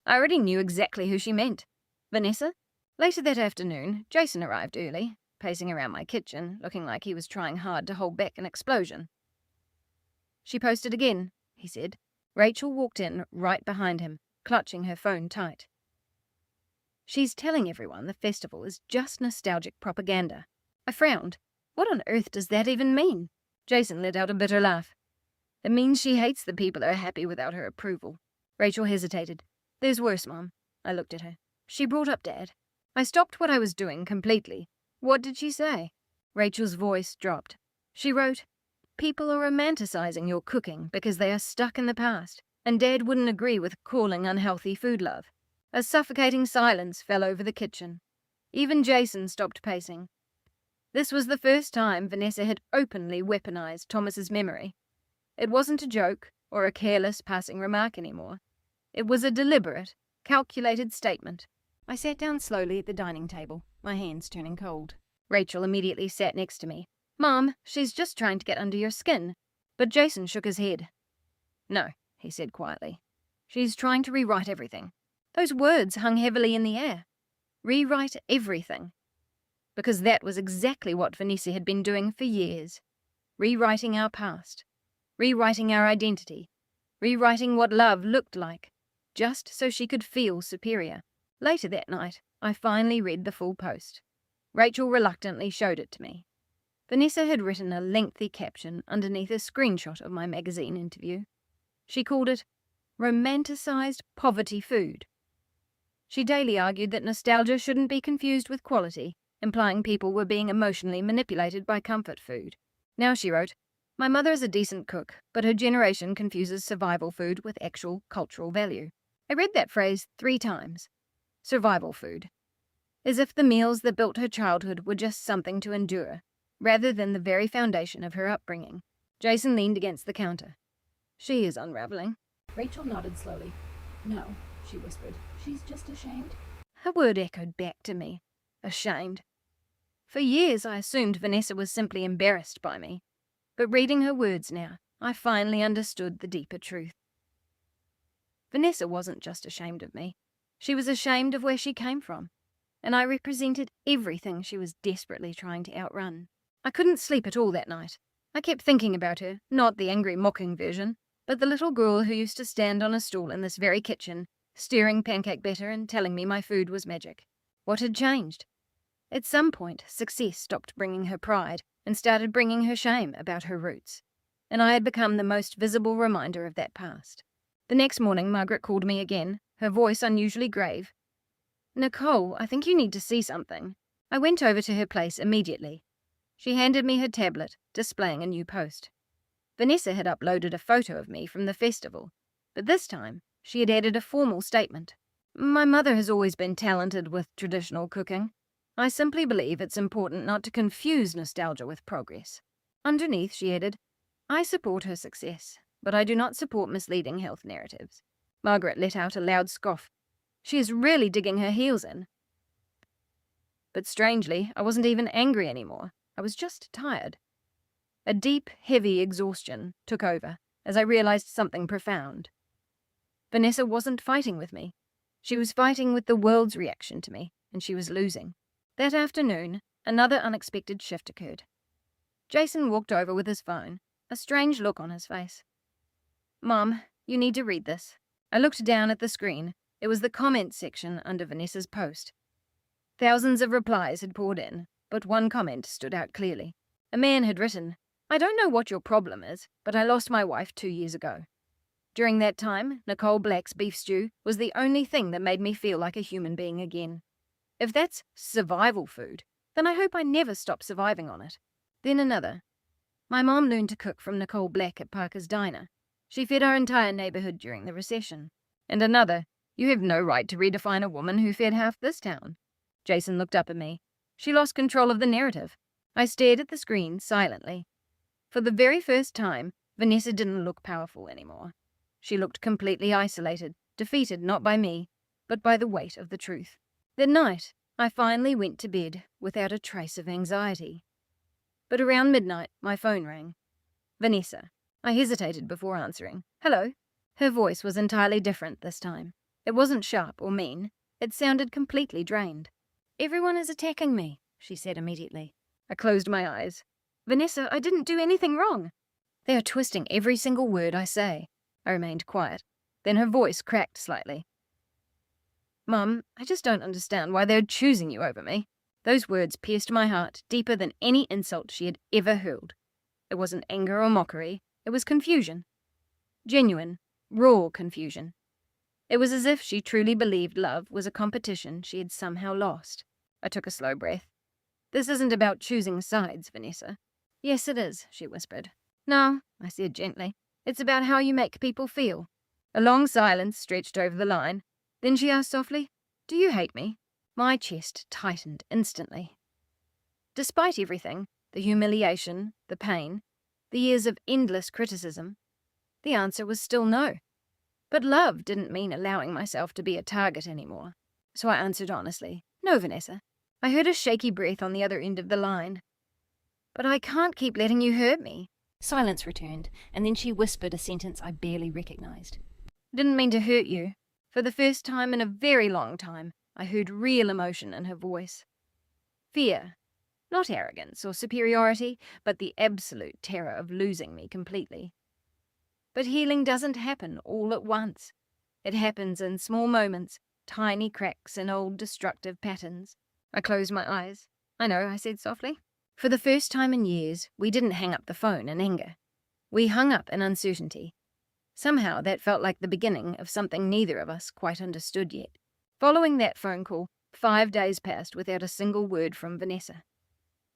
[SPEAKER 1] I already knew exactly who she meant. Vanessa? Later that afternoon, Jason arrived early, pacing around my kitchen, looking like he was trying hard to hold back an explosion. She posted again, he said. Rachel walked in right behind him, clutching her phone tight. She's telling everyone the festival is just nostalgic propaganda. I frowned. What on earth does that even mean? Jason let out a bitter laugh. It means she hates the people who are happy without her approval. Rachel hesitated. There's worse, Mom. I looked at her. She brought up Dad. I stopped what I was doing completely. What did she say? Rachel's voice dropped. She wrote, people are romanticizing your cooking because they are stuck in the past, and Dad wouldn't agree with calling unhealthy food love. A suffocating silence fell over the kitchen. Even Jason stopped pacing. This was the first time Vanessa had openly weaponized Thomas's memory. It wasn't a joke or a careless passing remark anymore. It was a deliberate, calculated statement. I sat down slowly at the dining table, my hands turning cold. Rachel immediately sat next to me. "Mom, she's just trying to get under your skin." But Jason shook his head. "No," he said quietly. "She's trying to rewrite everything." Those words hung heavily in the air. Rewrite everything. Because that was exactly what Vanessa had been doing for years. Rewriting our past. Rewriting our identity. Rewriting what love looked like. Just so she could feel superior. Later that night, I finally read the full post. Rachel reluctantly showed it to me. Vanessa had written a lengthy caption underneath a screenshot of my magazine interview. She called it romanticized poverty food. She daily argued that nostalgia shouldn't be confused with quality, implying people were being emotionally manipulated by comfort food. Now she wrote, "My mother is a decent cook, but her generation confuses survival food with actual cultural value." I read that phrase 3 times. Survival food. As if the meals that built her childhood were just something to endure, rather than the very foundation of her upbringing. Jason leaned against the counter. "She is unraveling."
[SPEAKER 2] Rachel nodded slowly. "No," she whispered. "She's just ashamed."
[SPEAKER 1] Her word echoed back to me. Ashamed. For years I assumed Vanessa was simply embarrassed by me, but reading her words now, I finally understood the deeper truth. Vanessa wasn't just ashamed of me. She was ashamed of where she came from, and I represented everything she was desperately trying to outrun. I couldn't sleep at all that night. I kept thinking about her, not the angry, mocking version, but the little girl who used to stand on a stool in this very kitchen, stirring pancake batter and telling me my food was magic. What had changed? At some point, success stopped bringing her pride and started bringing her shame about her roots, and I had become the most visible reminder of that past. The next morning, Margaret called me again, her voice unusually grave. "Nicole, I think you need to see something." I went over to her place immediately. She handed me her tablet, displaying a new post. Vanessa had uploaded a photo of me from the festival, but this time she had added a formal statement. "My mother has always been talented with traditional cooking. I simply believe it's important not to confuse nostalgia with progress." Underneath, she added, "I support her success, but I do not support misleading health narratives." Margaret let out a loud scoff. She is really digging her heels in. But strangely, I wasn't even angry anymore. I was just tired. A deep, heavy exhaustion took over as I realized something profound. Vanessa wasn't fighting with me. She was fighting with the world's reaction to me, and she was losing. That afternoon, another unexpected shift occurred. Jason walked over with his phone, a strange look on his face. "Mom, you need to read this." I looked down at the screen. It was the comments section under Vanessa's post. Thousands of replies had poured in, but one comment stood out clearly. A man had written, "I don't know what your problem is, but I lost my wife 2 years ago. During that time, Nicole Black's beef stew was the only thing that made me feel like a human being again. If that's survival food, then I hope I never stop surviving on it." Then another. "My mom learned to cook from Nicole Black at Parker's Diner. She fed our entire neighborhood during the recession." And another. "You have no right to redefine a woman who fed half this town." Jason looked up at me. She lost control of the narrative. I stared at the screen silently. For the very first time, Vanessa didn't look powerful anymore. She looked completely isolated, defeated not by me, but by the weight of the truth. That night, I finally went to bed without a trace of anxiety. But around midnight, my phone rang. Vanessa. I hesitated before answering. "Hello." Her voice was entirely different this time. It wasn't sharp or mean. It sounded completely drained. "Everyone is attacking me," she said immediately. I closed my eyes. "Vanessa, I didn't do anything wrong." "They are twisting every single word I say." I remained quiet. Then her voice cracked slightly. "Mum, I just don't understand why they're choosing you over me." Those words pierced my heart deeper than any insult she had ever hurled. It wasn't anger or mockery. It was confusion. Genuine, raw confusion. It was as if she truly believed love was a competition she had somehow lost. I took a slow breath. "This isn't about choosing sides, Vanessa." "Yes, it is," she whispered. No, I said gently. It's about how you make people feel. A long silence stretched over the line. Then she asked softly, "Do you hate me?" My chest tightened instantly. Despite everything, the humiliation, the pain, the years of endless criticism, the answer was still no. But love didn't mean allowing myself to be a target anymore. So I answered honestly, "No, Vanessa." I heard a shaky breath on the other end of the line. "But I can't keep letting you hurt me."
[SPEAKER 2] Silence returned, and then she whispered a sentence I barely recognized.
[SPEAKER 1] "Didn't mean to hurt you." For the first time in a very long time, I heard real emotion in her voice. Fear. Not arrogance or superiority, but the absolute terror of losing me completely. But healing doesn't happen all at once. It happens in small moments, tiny cracks in old destructive patterns. I closed my eyes. "I know," I said softly. For the first time in years, we didn't hang up the phone in anger. We hung up in uncertainty. Somehow that felt like the beginning of something neither of us quite understood yet. Following that phone call, 5 days passed without a single word from Vanessa.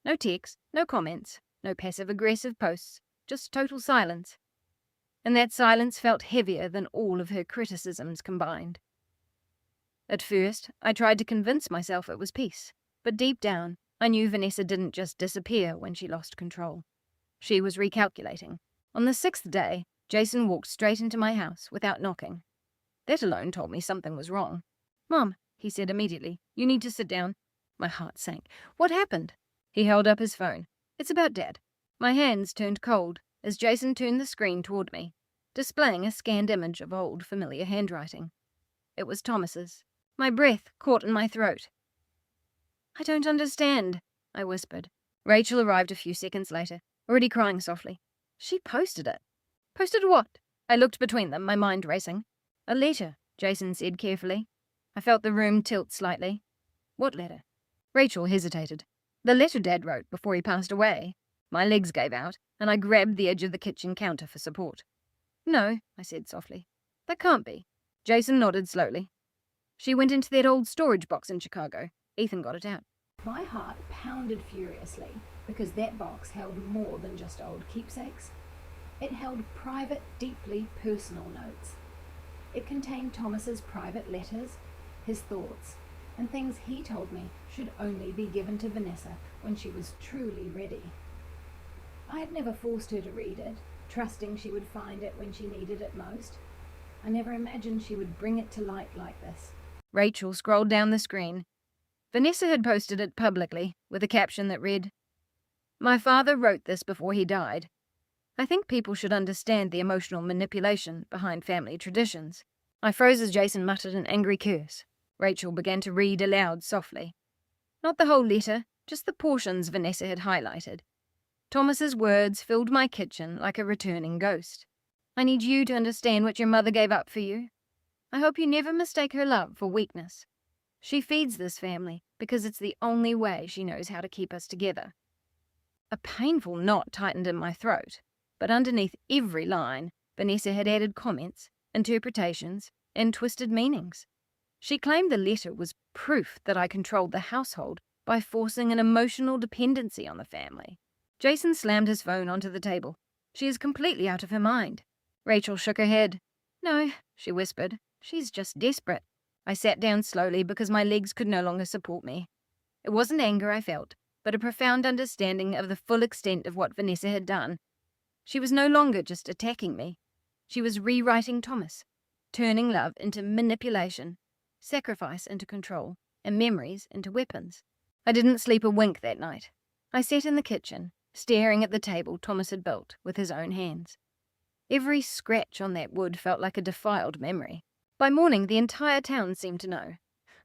[SPEAKER 1] No texts, no comments, no passive-aggressive posts, just total silence. And that silence felt heavier than all of her criticisms combined. At first, I tried to convince myself it was peace, but deep down, I knew Vanessa didn't just disappear when she lost control. She was recalculating. On the 6th day, Jason walked straight into my house without knocking. That alone told me something was wrong. "Mom," he said immediately, "you need to sit down." My heart sank. "What happened?" He held up his phone. "It's about Dad." My hands turned cold as Jason turned the screen toward me, displaying a scanned image of old, familiar handwriting. It was Thomas's. My breath caught in my throat. "I don't understand," I whispered. Rachel arrived a few seconds later, already crying softly. "She posted it." "Posted what?" I looked between them, my mind racing. "A letter," Jason said carefully. I felt the room tilt slightly. "What letter?" Rachel hesitated. "The letter Dad wrote before he passed away." My legs gave out, and I grabbed the edge of the kitchen counter for support. "No," I said softly. "That can't be." Jason nodded slowly. "She went into that old storage box in Chicago. Ethan got it out."
[SPEAKER 2] My heart pounded furiously because that box held more than just old keepsakes. It held private, deeply personal notes. It contained Thomas's private letters, his thoughts, and things he told me should only be given to Vanessa when she was truly ready. I had never forced her to read it, trusting she would find it when she needed it most. I never imagined she would bring it to light like this.
[SPEAKER 1] Rachel scrolled down the screen. Vanessa had posted it publicly, with a caption that read, "My father wrote this before he died. I think people should understand the emotional manipulation behind family traditions." I froze as Jason muttered an angry curse. Rachel began to read aloud softly. Not the whole letter, just the portions Vanessa had highlighted. Thomas's words filled my kitchen like a returning ghost. "I need you to understand what your mother gave up for you. I hope you never mistake her love for weakness. She feeds this family because it's the only way she knows how to keep us together." A painful knot tightened in my throat, but underneath every line, Vanessa had added comments, interpretations, and twisted meanings. She claimed the letter was proof that I controlled the household by forcing an emotional dependency on the family. Jason slammed his phone onto the table. "She is completely out of her mind." Rachel shook her head. "No," she whispered. "She's just desperate." I sat down slowly because my legs could no longer support me. It wasn't anger I felt, but a profound understanding of the full extent of what Vanessa had done. She was no longer just attacking me. She was rewriting Thomas, turning love into manipulation, sacrifice into control, and memories into weapons. I didn't sleep a wink that night. I sat in the kitchen, staring at the table Thomas had built with his own hands. Every scratch on that wood felt like a defiled memory. By morning, the entire town seemed to know.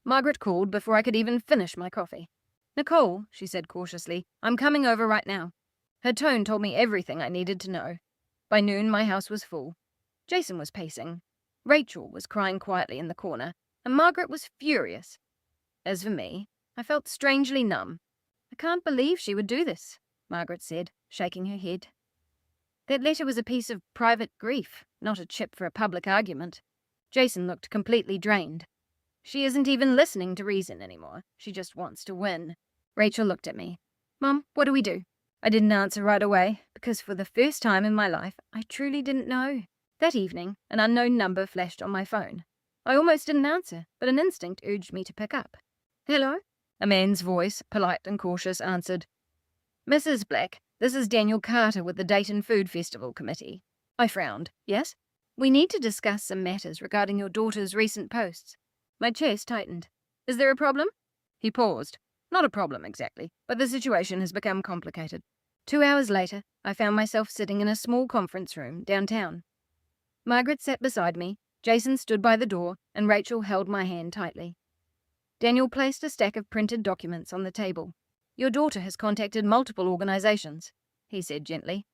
[SPEAKER 1] Margaret called before I could even finish my coffee. "Nicole," she said cautiously, "I'm coming over right now." Her tone told me everything I needed to know. By noon, my house was full. Jason was pacing. Rachel was crying quietly in the corner, and Margaret was furious. As for me, I felt strangely numb. "I can't believe she would do this," Margaret said, shaking her head. "That letter was a piece of private grief, not a chip for a public argument." Jason looked completely drained. "She isn't even listening to reason anymore. She just wants to win." Rachel looked at me. "Mum, what do we do?" I didn't answer right away, because for the first time in my life, I truly didn't know. That evening, an unknown number flashed on my phone. I almost didn't answer, but an instinct urged me to pick up. "Hello?" A man's voice, polite and cautious, answered. "Mrs. Black, this is Daniel Carter with the Dayton Food Festival Committee." I frowned. "Yes?" "We need to discuss some matters regarding your daughter's recent posts." My chest tightened. "Is there a problem?" He paused. "Not a problem exactly, but the situation has become complicated." 2 hours later, I found myself sitting in a small conference room downtown. Margaret sat beside me, Jason stood by the door, and Rachel held my hand tightly. Daniel placed a stack of printed documents on the table. "Your daughter has contacted multiple organizations," he said gently.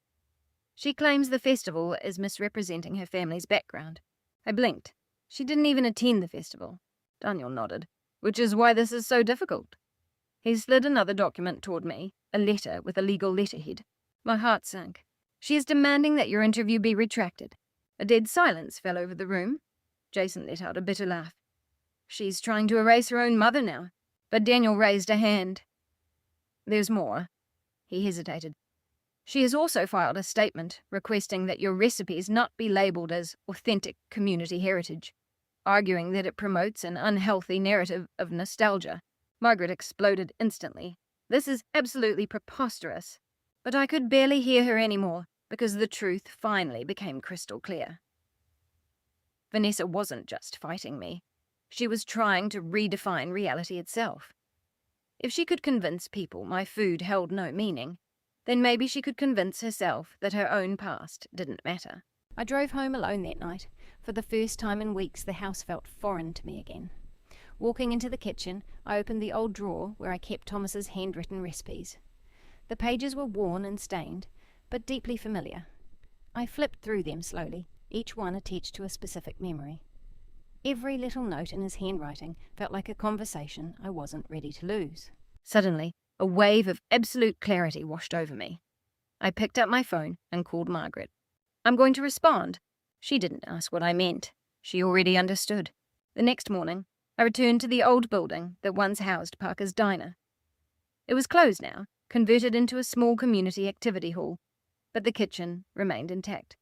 [SPEAKER 1] "She claims the festival is misrepresenting her family's background." I blinked. "She didn't even attend the festival." Daniel nodded. "Which is why this is so difficult." He slid another document toward me, a letter with a legal letterhead. My heart sank. "She is demanding that your interview be retracted." A dead silence fell over the room. Jason let out a bitter laugh. "She's trying to erase her own mother now." But Daniel raised a hand. "There's more." He hesitated. "She has also filed a statement requesting that your recipes not be labeled as authentic community heritage, arguing that it promotes an unhealthy narrative of nostalgia." Margaret exploded instantly. "This is absolutely preposterous." But I could barely hear her anymore, because the truth finally became crystal clear. Vanessa wasn't just fighting me. She was trying to redefine reality itself. If she could convince people my food held no meaning, then maybe she could convince herself that her own past didn't matter.
[SPEAKER 2] I drove home alone that night. For the first time in weeks, the house felt foreign to me again. Walking into the kitchen, I opened the old drawer where I kept Thomas's handwritten recipes. The pages were worn and stained, but deeply familiar. I flipped through them slowly, each one attached to a specific memory. Every little note in his handwriting felt like a conversation I wasn't ready to lose.
[SPEAKER 1] Suddenly, a wave of absolute clarity washed over me. I picked up my phone and called Margaret. "I'm going to respond." She didn't ask what I meant. She already understood. The next morning, I returned to the old building that once housed Parker's Diner. It was closed now, converted into a small community activity hall, but the kitchen remained intact.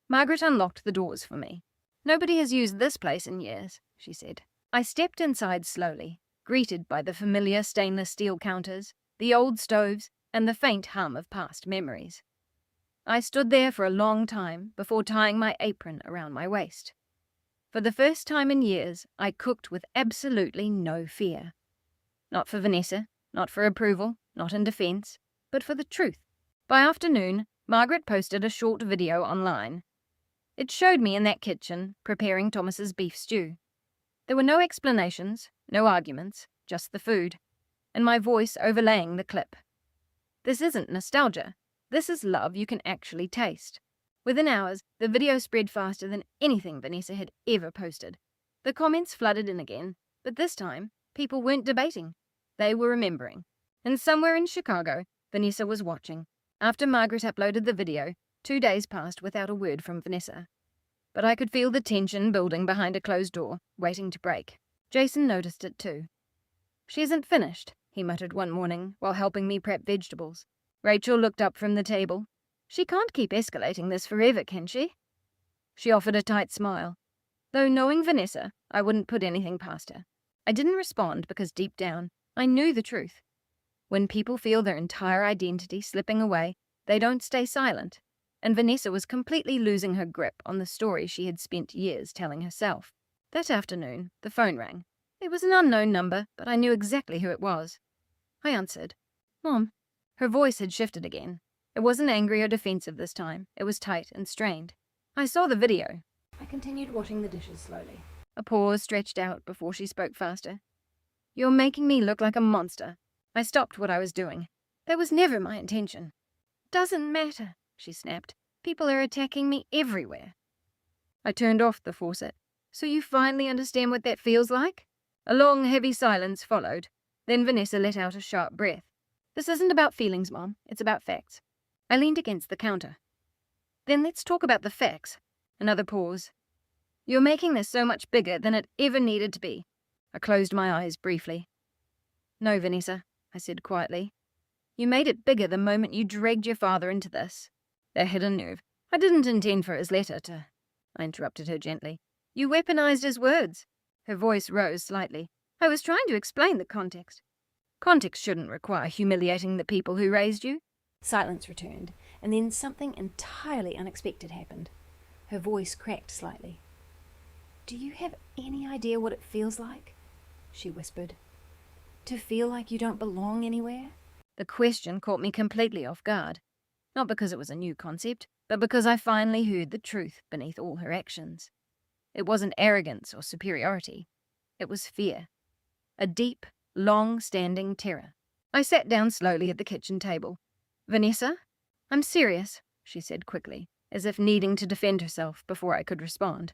[SPEAKER 1] Margaret unlocked the doors for me. "Nobody has used this place in years," she said. I stepped inside slowly, greeted by the familiar stainless steel counters, the old stoves, and the faint hum of past memories. I stood there for a long time before tying my apron around my waist. For the first time in years, I cooked with absolutely no fear. Not for Vanessa, not for approval, not in defense, but for the truth. By afternoon, Margaret posted a short video online. It showed me in that kitchen preparing Thomas's beef stew. There were no explanations, no arguments, just the food, and my voice overlaying the clip. This isn't nostalgia. This is love you can actually taste. Within hours, the video spread faster than anything Vanessa had ever posted. The comments flooded in again, but this time, people weren't debating. They were remembering. And somewhere in Chicago, Vanessa was watching. After Margaret uploaded the video, 2 days passed without a word from Vanessa. But I could feel the tension building behind a closed door, waiting to break. Jason noticed it too. "She isn't finished," he muttered one morning while helping me prep vegetables. Rachel looked up from the table. "She can't keep escalating this forever, can she?" She offered a tight smile. Though knowing Vanessa, I wouldn't put anything past her. I didn't respond because deep down, I knew the truth. When people feel their entire identity slipping away, they don't stay silent. And Vanessa was completely losing her grip on the story she had spent years telling herself. That afternoon, the phone rang. It was an unknown number, but I knew exactly who it was. I answered. "Mom." Her voice had shifted again. It wasn't angry or defensive this time. It was tight and strained. "I saw the video."
[SPEAKER 2] I continued washing the dishes slowly.
[SPEAKER 1] A pause stretched out before she spoke faster. "You're making me look like a monster." I stopped what I was doing. "That was never my intention." "Doesn't matter," she snapped. "People are attacking me everywhere." I turned off the faucet. "So you finally understand what that feels like?" A long, heavy silence followed. Then Vanessa let out a sharp breath. "This isn't about feelings, Mom. It's about facts." I leaned against the counter. "Then let's talk about the facts." Another pause. "You're making this so much bigger than it ever needed to be." I closed my eyes briefly. "No, Vanessa," I said quietly. You made it bigger the moment you dragged your father into this. That hit a nerve. I didn't intend for his letter to... I interrupted her gently. You weaponized his words. Her voice rose slightly. I was trying to explain the context. Context shouldn't require humiliating the people who raised you.
[SPEAKER 2] Silence returned, and then something entirely unexpected happened. Her voice cracked slightly. Do you have any idea what it feels like? She whispered. To feel like you don't belong anywhere?
[SPEAKER 1] The question caught me completely off guard. Not because it was a new concept, but because I finally heard the truth beneath all her actions. It wasn't arrogance or superiority. It was fear. A deep, long-standing terror. I sat down slowly at the kitchen table. Vanessa? I'm serious, she said quickly, as if needing to defend herself before I could respond.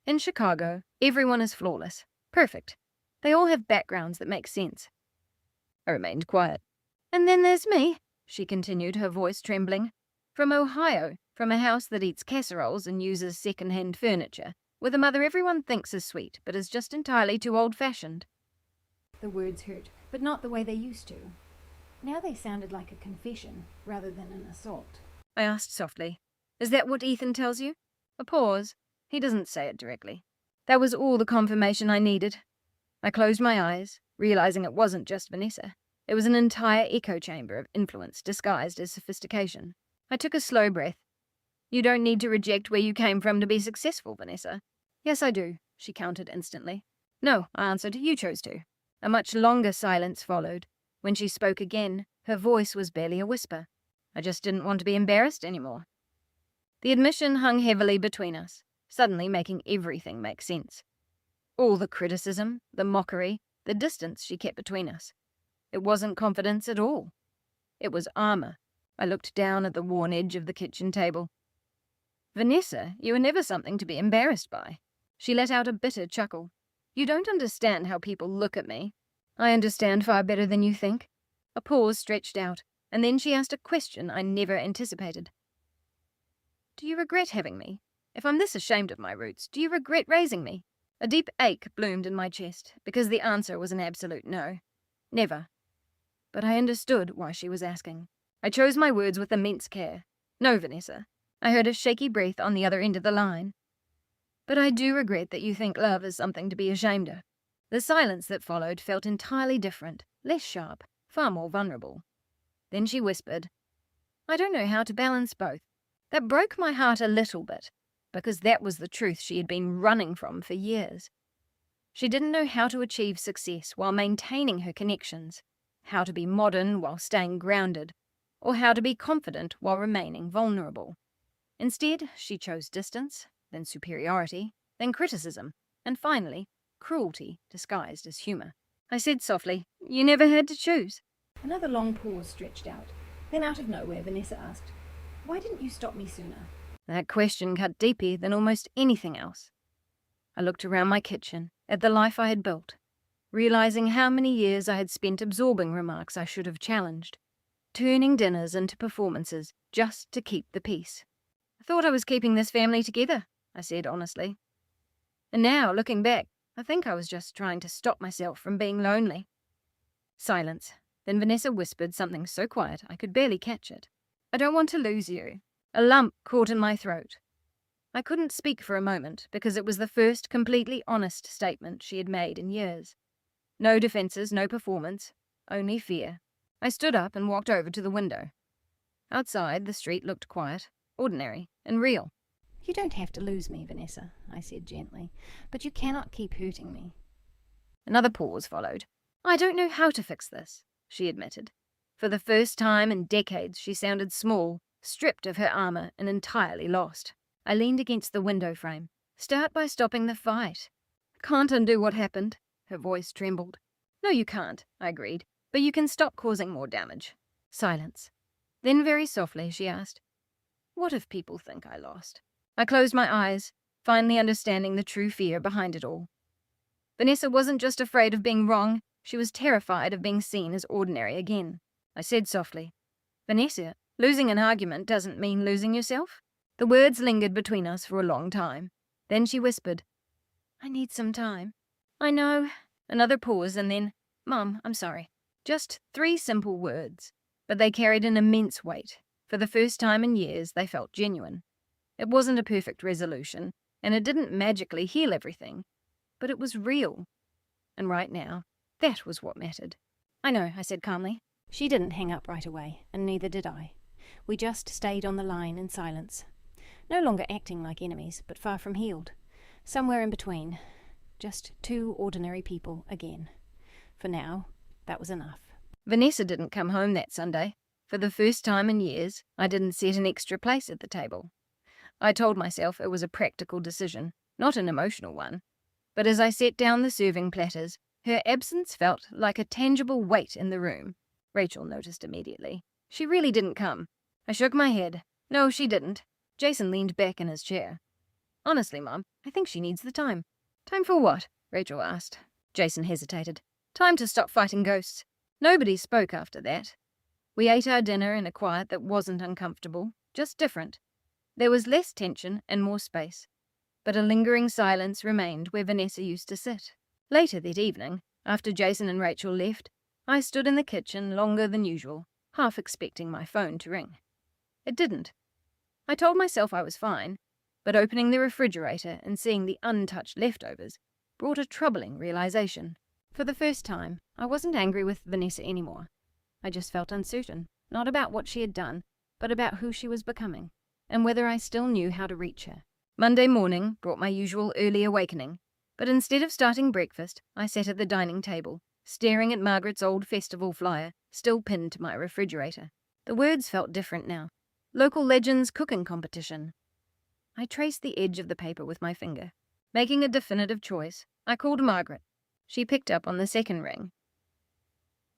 [SPEAKER 1] In Chicago, everyone is flawless. Perfect. They all have backgrounds that make sense. I remained quiet. And then there's me, she continued, her voice trembling. From Ohio, from a house that eats casseroles and uses second-hand furniture, with a mother everyone thinks is sweet, but is just entirely too old-fashioned.
[SPEAKER 2] The words hurt, but not the way they used to. Now they sounded like a confession, rather than an assault.
[SPEAKER 1] I asked softly. Is that what Ethan tells you? A pause. He doesn't say it directly. That was all the confirmation I needed. I closed my eyes, realizing it wasn't just Vanessa. It was an entire echo chamber of influence disguised as sophistication. I took a slow breath. You don't need to reject where you came from to be successful, Vanessa. Yes, I do, she countered instantly. No, I answered, you chose to. A much longer silence followed. When she spoke again, her voice was barely a whisper. I just didn't want to be embarrassed anymore. The admission hung heavily between us, suddenly making everything make sense. All the criticism, the mockery, the distance she kept between us. It wasn't confidence at all. It was armor. I looked down at the worn edge of the kitchen table. Vanessa, you were never something to be embarrassed by. She let out a bitter chuckle. You don't understand how people look at me. I understand far better than you think. A pause stretched out, and then she asked a question I never anticipated. Do you regret having me? If I'm this ashamed of my roots, do you regret raising me? A deep ache bloomed in my chest, because the answer was an absolute no. Never. But I understood why she was asking. I chose my words with immense care. No, Vanessa. I heard a shaky breath on the other end of the line. But I do regret that you think love is something to be ashamed of. The silence that followed felt entirely different, less sharp, far more vulnerable. Then she whispered, I don't know how to balance both. That broke my heart a little bit, because that was the truth she had been running from for years. She didn't know how to achieve success while maintaining her connections, how to be modern while staying grounded, or how to be confident while remaining vulnerable. Instead, she chose distance, then superiority, then criticism, and finally, cruelty disguised as humor. I said softly, You never had to choose.
[SPEAKER 2] Another long pause stretched out. Then out of nowhere, Vanessa asked, Why didn't you stop me sooner?
[SPEAKER 1] That question cut deeper than almost anything else. I looked around my kitchen, at the life I had built, realizing how many years I had spent absorbing remarks I should have challenged, turning dinners into performances just to keep the peace. I thought I was keeping this family together, I said honestly. And now, looking back, I think I was just trying to stop myself from being lonely. Silence. Then Vanessa whispered something so quiet I could barely catch it. I don't want to lose you. A lump caught in my throat. I couldn't speak for a moment because it was the first completely honest statement she had made in years. No defenses, no performance, only fear. I stood up and walked over to the window. Outside, the street looked quiet, ordinary, and real.
[SPEAKER 2] You don't have to lose me, Vanessa, I said gently, but you cannot keep hurting me.
[SPEAKER 1] Another pause followed. I don't know how to fix this, she admitted. For the first time in decades, she sounded small, stripped of her armor and entirely lost. I leaned against the window frame. Start by stopping the fight. I can't undo what happened. Her voice trembled. No, you can't, I agreed, but you can stop causing more damage. Silence. Then very softly she asked, What if people think I lost? I closed my eyes, finally understanding the true fear behind it all. Vanessa wasn't just afraid of being wrong, she was terrified of being seen as ordinary again. I said softly, Vanessa, losing an argument doesn't mean losing yourself. The words lingered between us for a long time. Then she whispered, I need some time. I know. Another pause and then, Mum, I'm sorry. Just 3 simple words, but they carried an immense weight. For the first time in years, they felt genuine. It wasn't a perfect resolution, and it didn't magically heal everything, but it was real. And right now, that was what mattered.
[SPEAKER 2] "I know," I said calmly. She didn't hang up right away, and neither did I. We just stayed on the line in silence. No longer acting like enemies, but far from healed. Somewhere in between. Just 2 ordinary people again. For now, that was enough.
[SPEAKER 1] Vanessa didn't come home that Sunday. For the first time in years, I didn't set an extra place at the table. I told myself it was a practical decision, not an emotional one. But as I set down the serving platters, her absence felt like a tangible weight in the room. Rachel noticed immediately. She really didn't come. I shook my head. No, she didn't. Jason leaned back in his chair. Honestly, Mum, I think she needs the time. Time for what? Rachel asked. Jason hesitated. Time to stop fighting ghosts. Nobody spoke after that. We ate our dinner in a quiet that wasn't uncomfortable, just different. There was less tension and more space, but a lingering silence remained where Vanessa used to sit. Later that evening, after Jason and Rachel left, I stood in the kitchen longer than usual, half expecting my phone to ring. It didn't. I told myself I was fine, but opening the refrigerator and seeing the untouched leftovers brought a troubling realization. For the first time, I wasn't angry with Vanessa anymore. I just felt uncertain, not about what she had done, but about who she was becoming, and whether I still knew how to reach her. Monday morning brought my usual early awakening, but instead of starting breakfast, I sat at the dining table, staring at Margaret's old festival flyer, still pinned to my refrigerator. The words felt different now. Local Legends Cooking Competition. I traced the edge of the paper with my finger. Making a definitive choice, I called Margaret. She picked up on the second ring.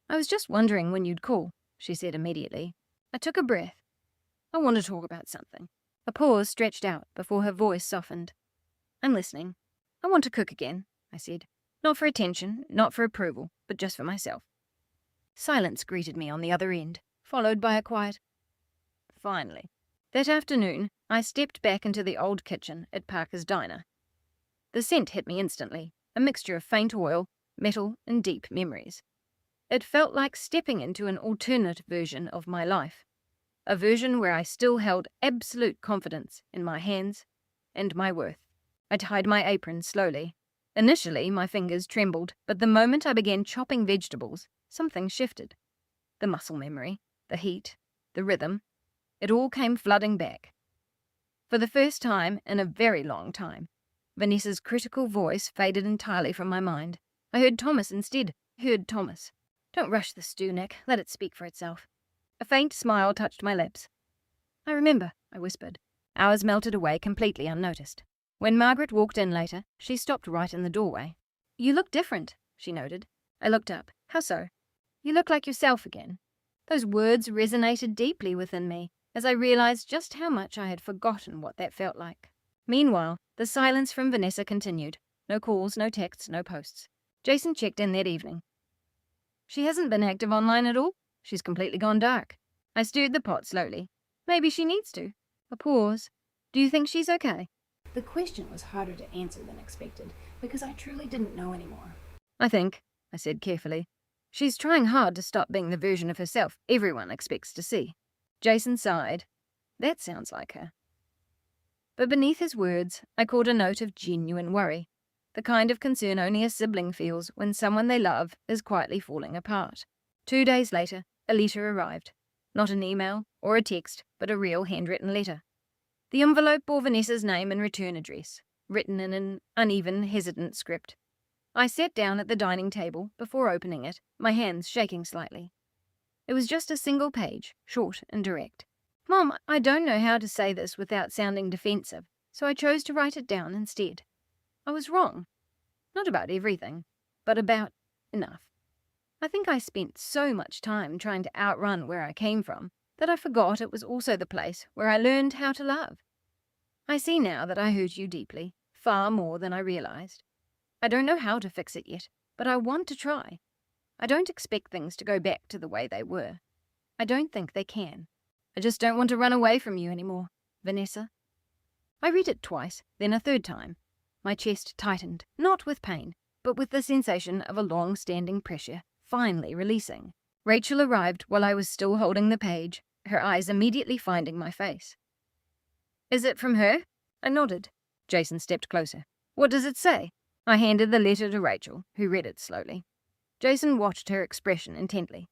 [SPEAKER 1] I was just wondering when you'd call, she said immediately. I took a breath. I want to talk about something. A pause stretched out before her voice softened. I'm listening. I want to cook again, I said. Not for attention, not for approval, but just for myself. Silence greeted me on the other end, followed by a quiet, finally. That afternoon, I stepped back into the old kitchen at Parker's Diner. The scent hit me instantly, a mixture of faint oil, metal, and deep memories. It felt like stepping into an alternate version of my life, a version where I still held absolute confidence in my hands and my worth. I tied my apron slowly. Initially, my fingers trembled, but the moment I began chopping vegetables, something shifted. The muscle memory, the heat, the rhythm, it all came flooding back. For the first time in a very long time, Vanessa's critical voice faded entirely from my mind. I heard Thomas instead. Don't rush the stew, Nick. Let it speak for itself. A faint smile touched my lips. I remember, I whispered. Hours melted away completely unnoticed. When Margaret walked in later, she stopped right in the doorway. You look different, she noted. I looked up. How so? You look like yourself again. Those words resonated deeply within me as I realized just how much I had forgotten what that felt like. Meanwhile, the silence from Vanessa continued. No calls, no texts, no posts. Jason checked in that evening. She hasn't been active online at all. She's completely gone dark. I stirred the pot slowly. Maybe she needs to. A pause. Do you think she's okay?
[SPEAKER 2] The question was harder to answer than expected, because I truly didn't know anymore.
[SPEAKER 1] I think, I said carefully. She's trying hard to stop being the version of herself everyone expects to see. Jason sighed. That sounds like her. But beneath his words, I caught a note of genuine worry, the kind of concern only a sibling feels when someone they love is quietly falling apart. 2 days later, a letter arrived. Not an email or a text, but a real handwritten letter. The envelope bore Vanessa's name and return address, written in an uneven, hesitant script. I sat down at the dining table before opening it, my hands shaking slightly. It was just a single page, short and direct. Mom, I don't know how to say this without sounding defensive, so I chose to write it down instead. I was wrong. Not about everything, but about enough. I think I spent so much time trying to outrun where I came from that I forgot it was also the place where I learned how to love. I see now that I hurt you deeply, far more than I realized. I don't know how to fix it yet, but I want to try. I don't expect things to go back to the way they were. I don't think they can. I just don't want to run away from you anymore, Vanessa. I read it twice, then a third time. My chest tightened, not with pain, but with the sensation of a long-standing pressure finally releasing. Rachel arrived while I was still holding the page, her eyes immediately finding my face. "Is it from her?" I nodded. Jason stepped closer. "What does it say?" I handed the letter to Rachel, who read it slowly. Jason watched her expression intently.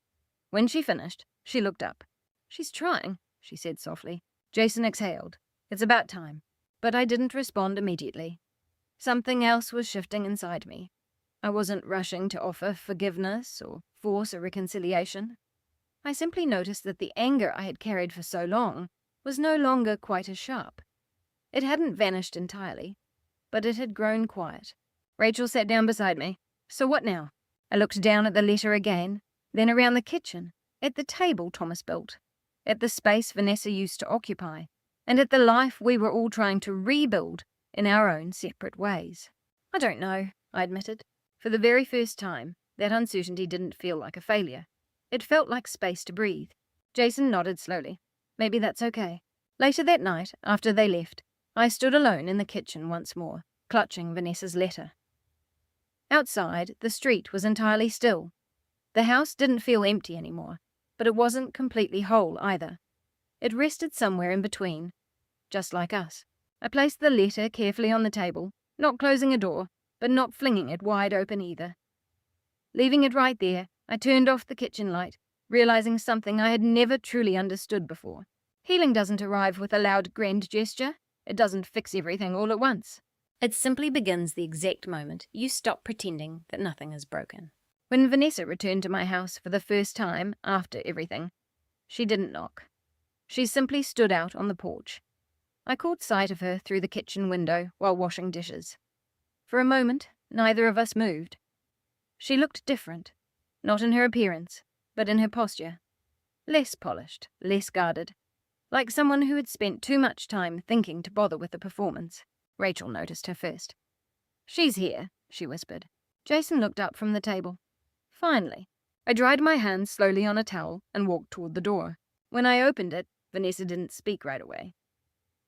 [SPEAKER 1] When she finished, she looked up. "She's trying," she said softly. Jason exhaled. "It's about time." But I didn't respond immediately. Something else was shifting inside me. I wasn't rushing to offer forgiveness or force a reconciliation. I simply noticed that the anger I had carried for so long was no longer quite as sharp. It hadn't vanished entirely, but it had grown quiet. Rachel sat down beside me. "So what now?" I looked down at the letter again, then around the kitchen, at the table Thomas built, at the space Vanessa used to occupy, and at the life we were all trying to rebuild in our own separate ways. "I don't know," I admitted. For the very first time, that uncertainty didn't feel like a failure. It felt like space to breathe. Jason nodded slowly. "Maybe that's okay." Later that night, after they left, I stood alone in the kitchen once more, clutching Vanessa's letter. Outside, the street was entirely still. The house didn't feel empty anymore, but it wasn't completely whole either. It rested somewhere in between, just like us. I placed the letter carefully on the table, not closing a door, but not flinging it wide open either. Leaving it right there, I turned off the kitchen light, realizing something I had never truly understood before. Healing doesn't arrive with a loud, grand gesture. It doesn't fix everything all at once. It simply begins the exact moment you stop pretending that nothing is broken. When Vanessa returned to my house for the first time after everything, she didn't knock. She simply stood out on the porch. I caught sight of her through the kitchen window while washing dishes. For a moment, neither of us moved. She looked different, not in her appearance, but in her posture. Less polished, less guarded, like someone who had spent too much time thinking to bother with the performance. Rachel noticed her first. "She's here," she whispered. Jason looked up from the table. Finally. I dried my hands slowly on a towel and walked toward the door. When I opened it, Vanessa didn't speak right away.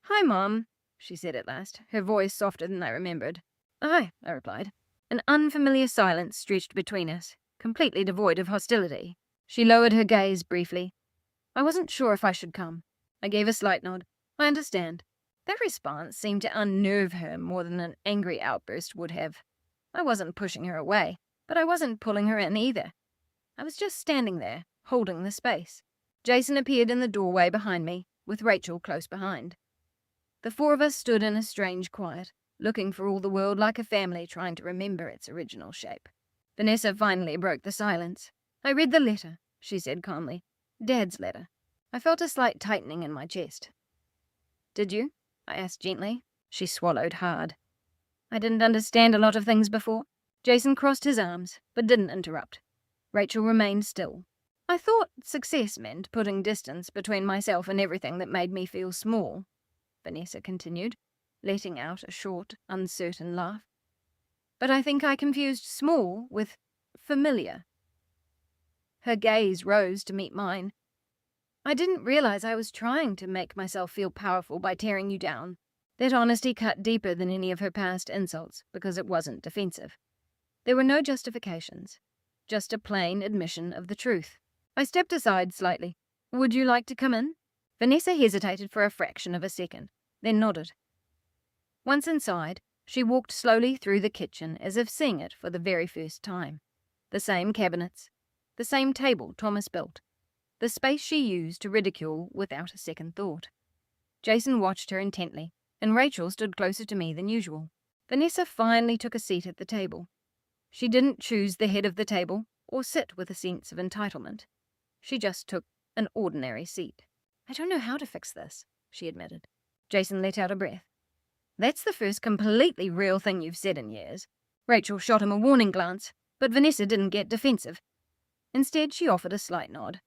[SPEAKER 1] "Hi, Mom," she said at last, her voice softer than I remembered. "Hi," I replied. An unfamiliar silence stretched between us, completely devoid of hostility. She lowered her gaze briefly. "I wasn't sure if I should come." I gave a slight nod. "I understand." That response seemed to unnerve her more than an angry outburst would have. I wasn't pushing her away, but I wasn't pulling her in either. I was just standing there, holding the space. Jason appeared in the doorway behind me, with Rachel close behind. The four of us stood in a strange quiet, looking for all the world like a family trying to remember its original shape. Vanessa finally broke the silence. "I read the letter," she said calmly. "Dad's letter." I felt a slight tightening in my chest. "Did you?" I asked gently. She swallowed hard. "I didn't understand a lot of things before." Jason crossed his arms, but didn't interrupt. Rachel remained still. "I thought success meant putting distance between myself and everything that made me feel small," Vanessa continued, letting out a short, uncertain laugh. "But I think I confused small with familiar." Her gaze rose to meet mine. "I didn't realize I was trying to make myself feel powerful by tearing you down." That honesty cut deeper than any of her past insults because it wasn't defensive. There were no justifications, just a plain admission of the truth. I stepped aside slightly. "Would you like to come in?" Vanessa hesitated for a fraction of a second, then nodded. Once inside, she walked slowly through the kitchen as if seeing it for the very first time. The same cabinets, the same table Thomas built, the space she used to ridicule without a second thought. Jason watched her intently, and Rachel stood closer to me than usual. Vanessa finally took a seat at the table. She didn't choose the head of the table or sit with a sense of entitlement. She just took an ordinary seat. "I don't know how to fix this," she admitted. Jason let out a breath. "That's the first completely real thing you've said in years." Rachel shot him a warning glance, but Vanessa didn't get defensive. Instead, she offered a slight nod.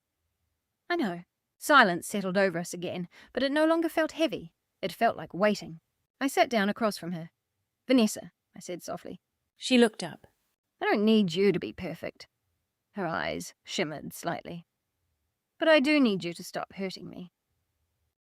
[SPEAKER 1] "I know." Silence settled over us again, but it no longer felt heavy. It felt like waiting. I sat down across from her. "Vanessa," I said softly. She looked up. "I don't need you to be perfect." Her eyes shimmered slightly. "But I do need you to stop hurting me."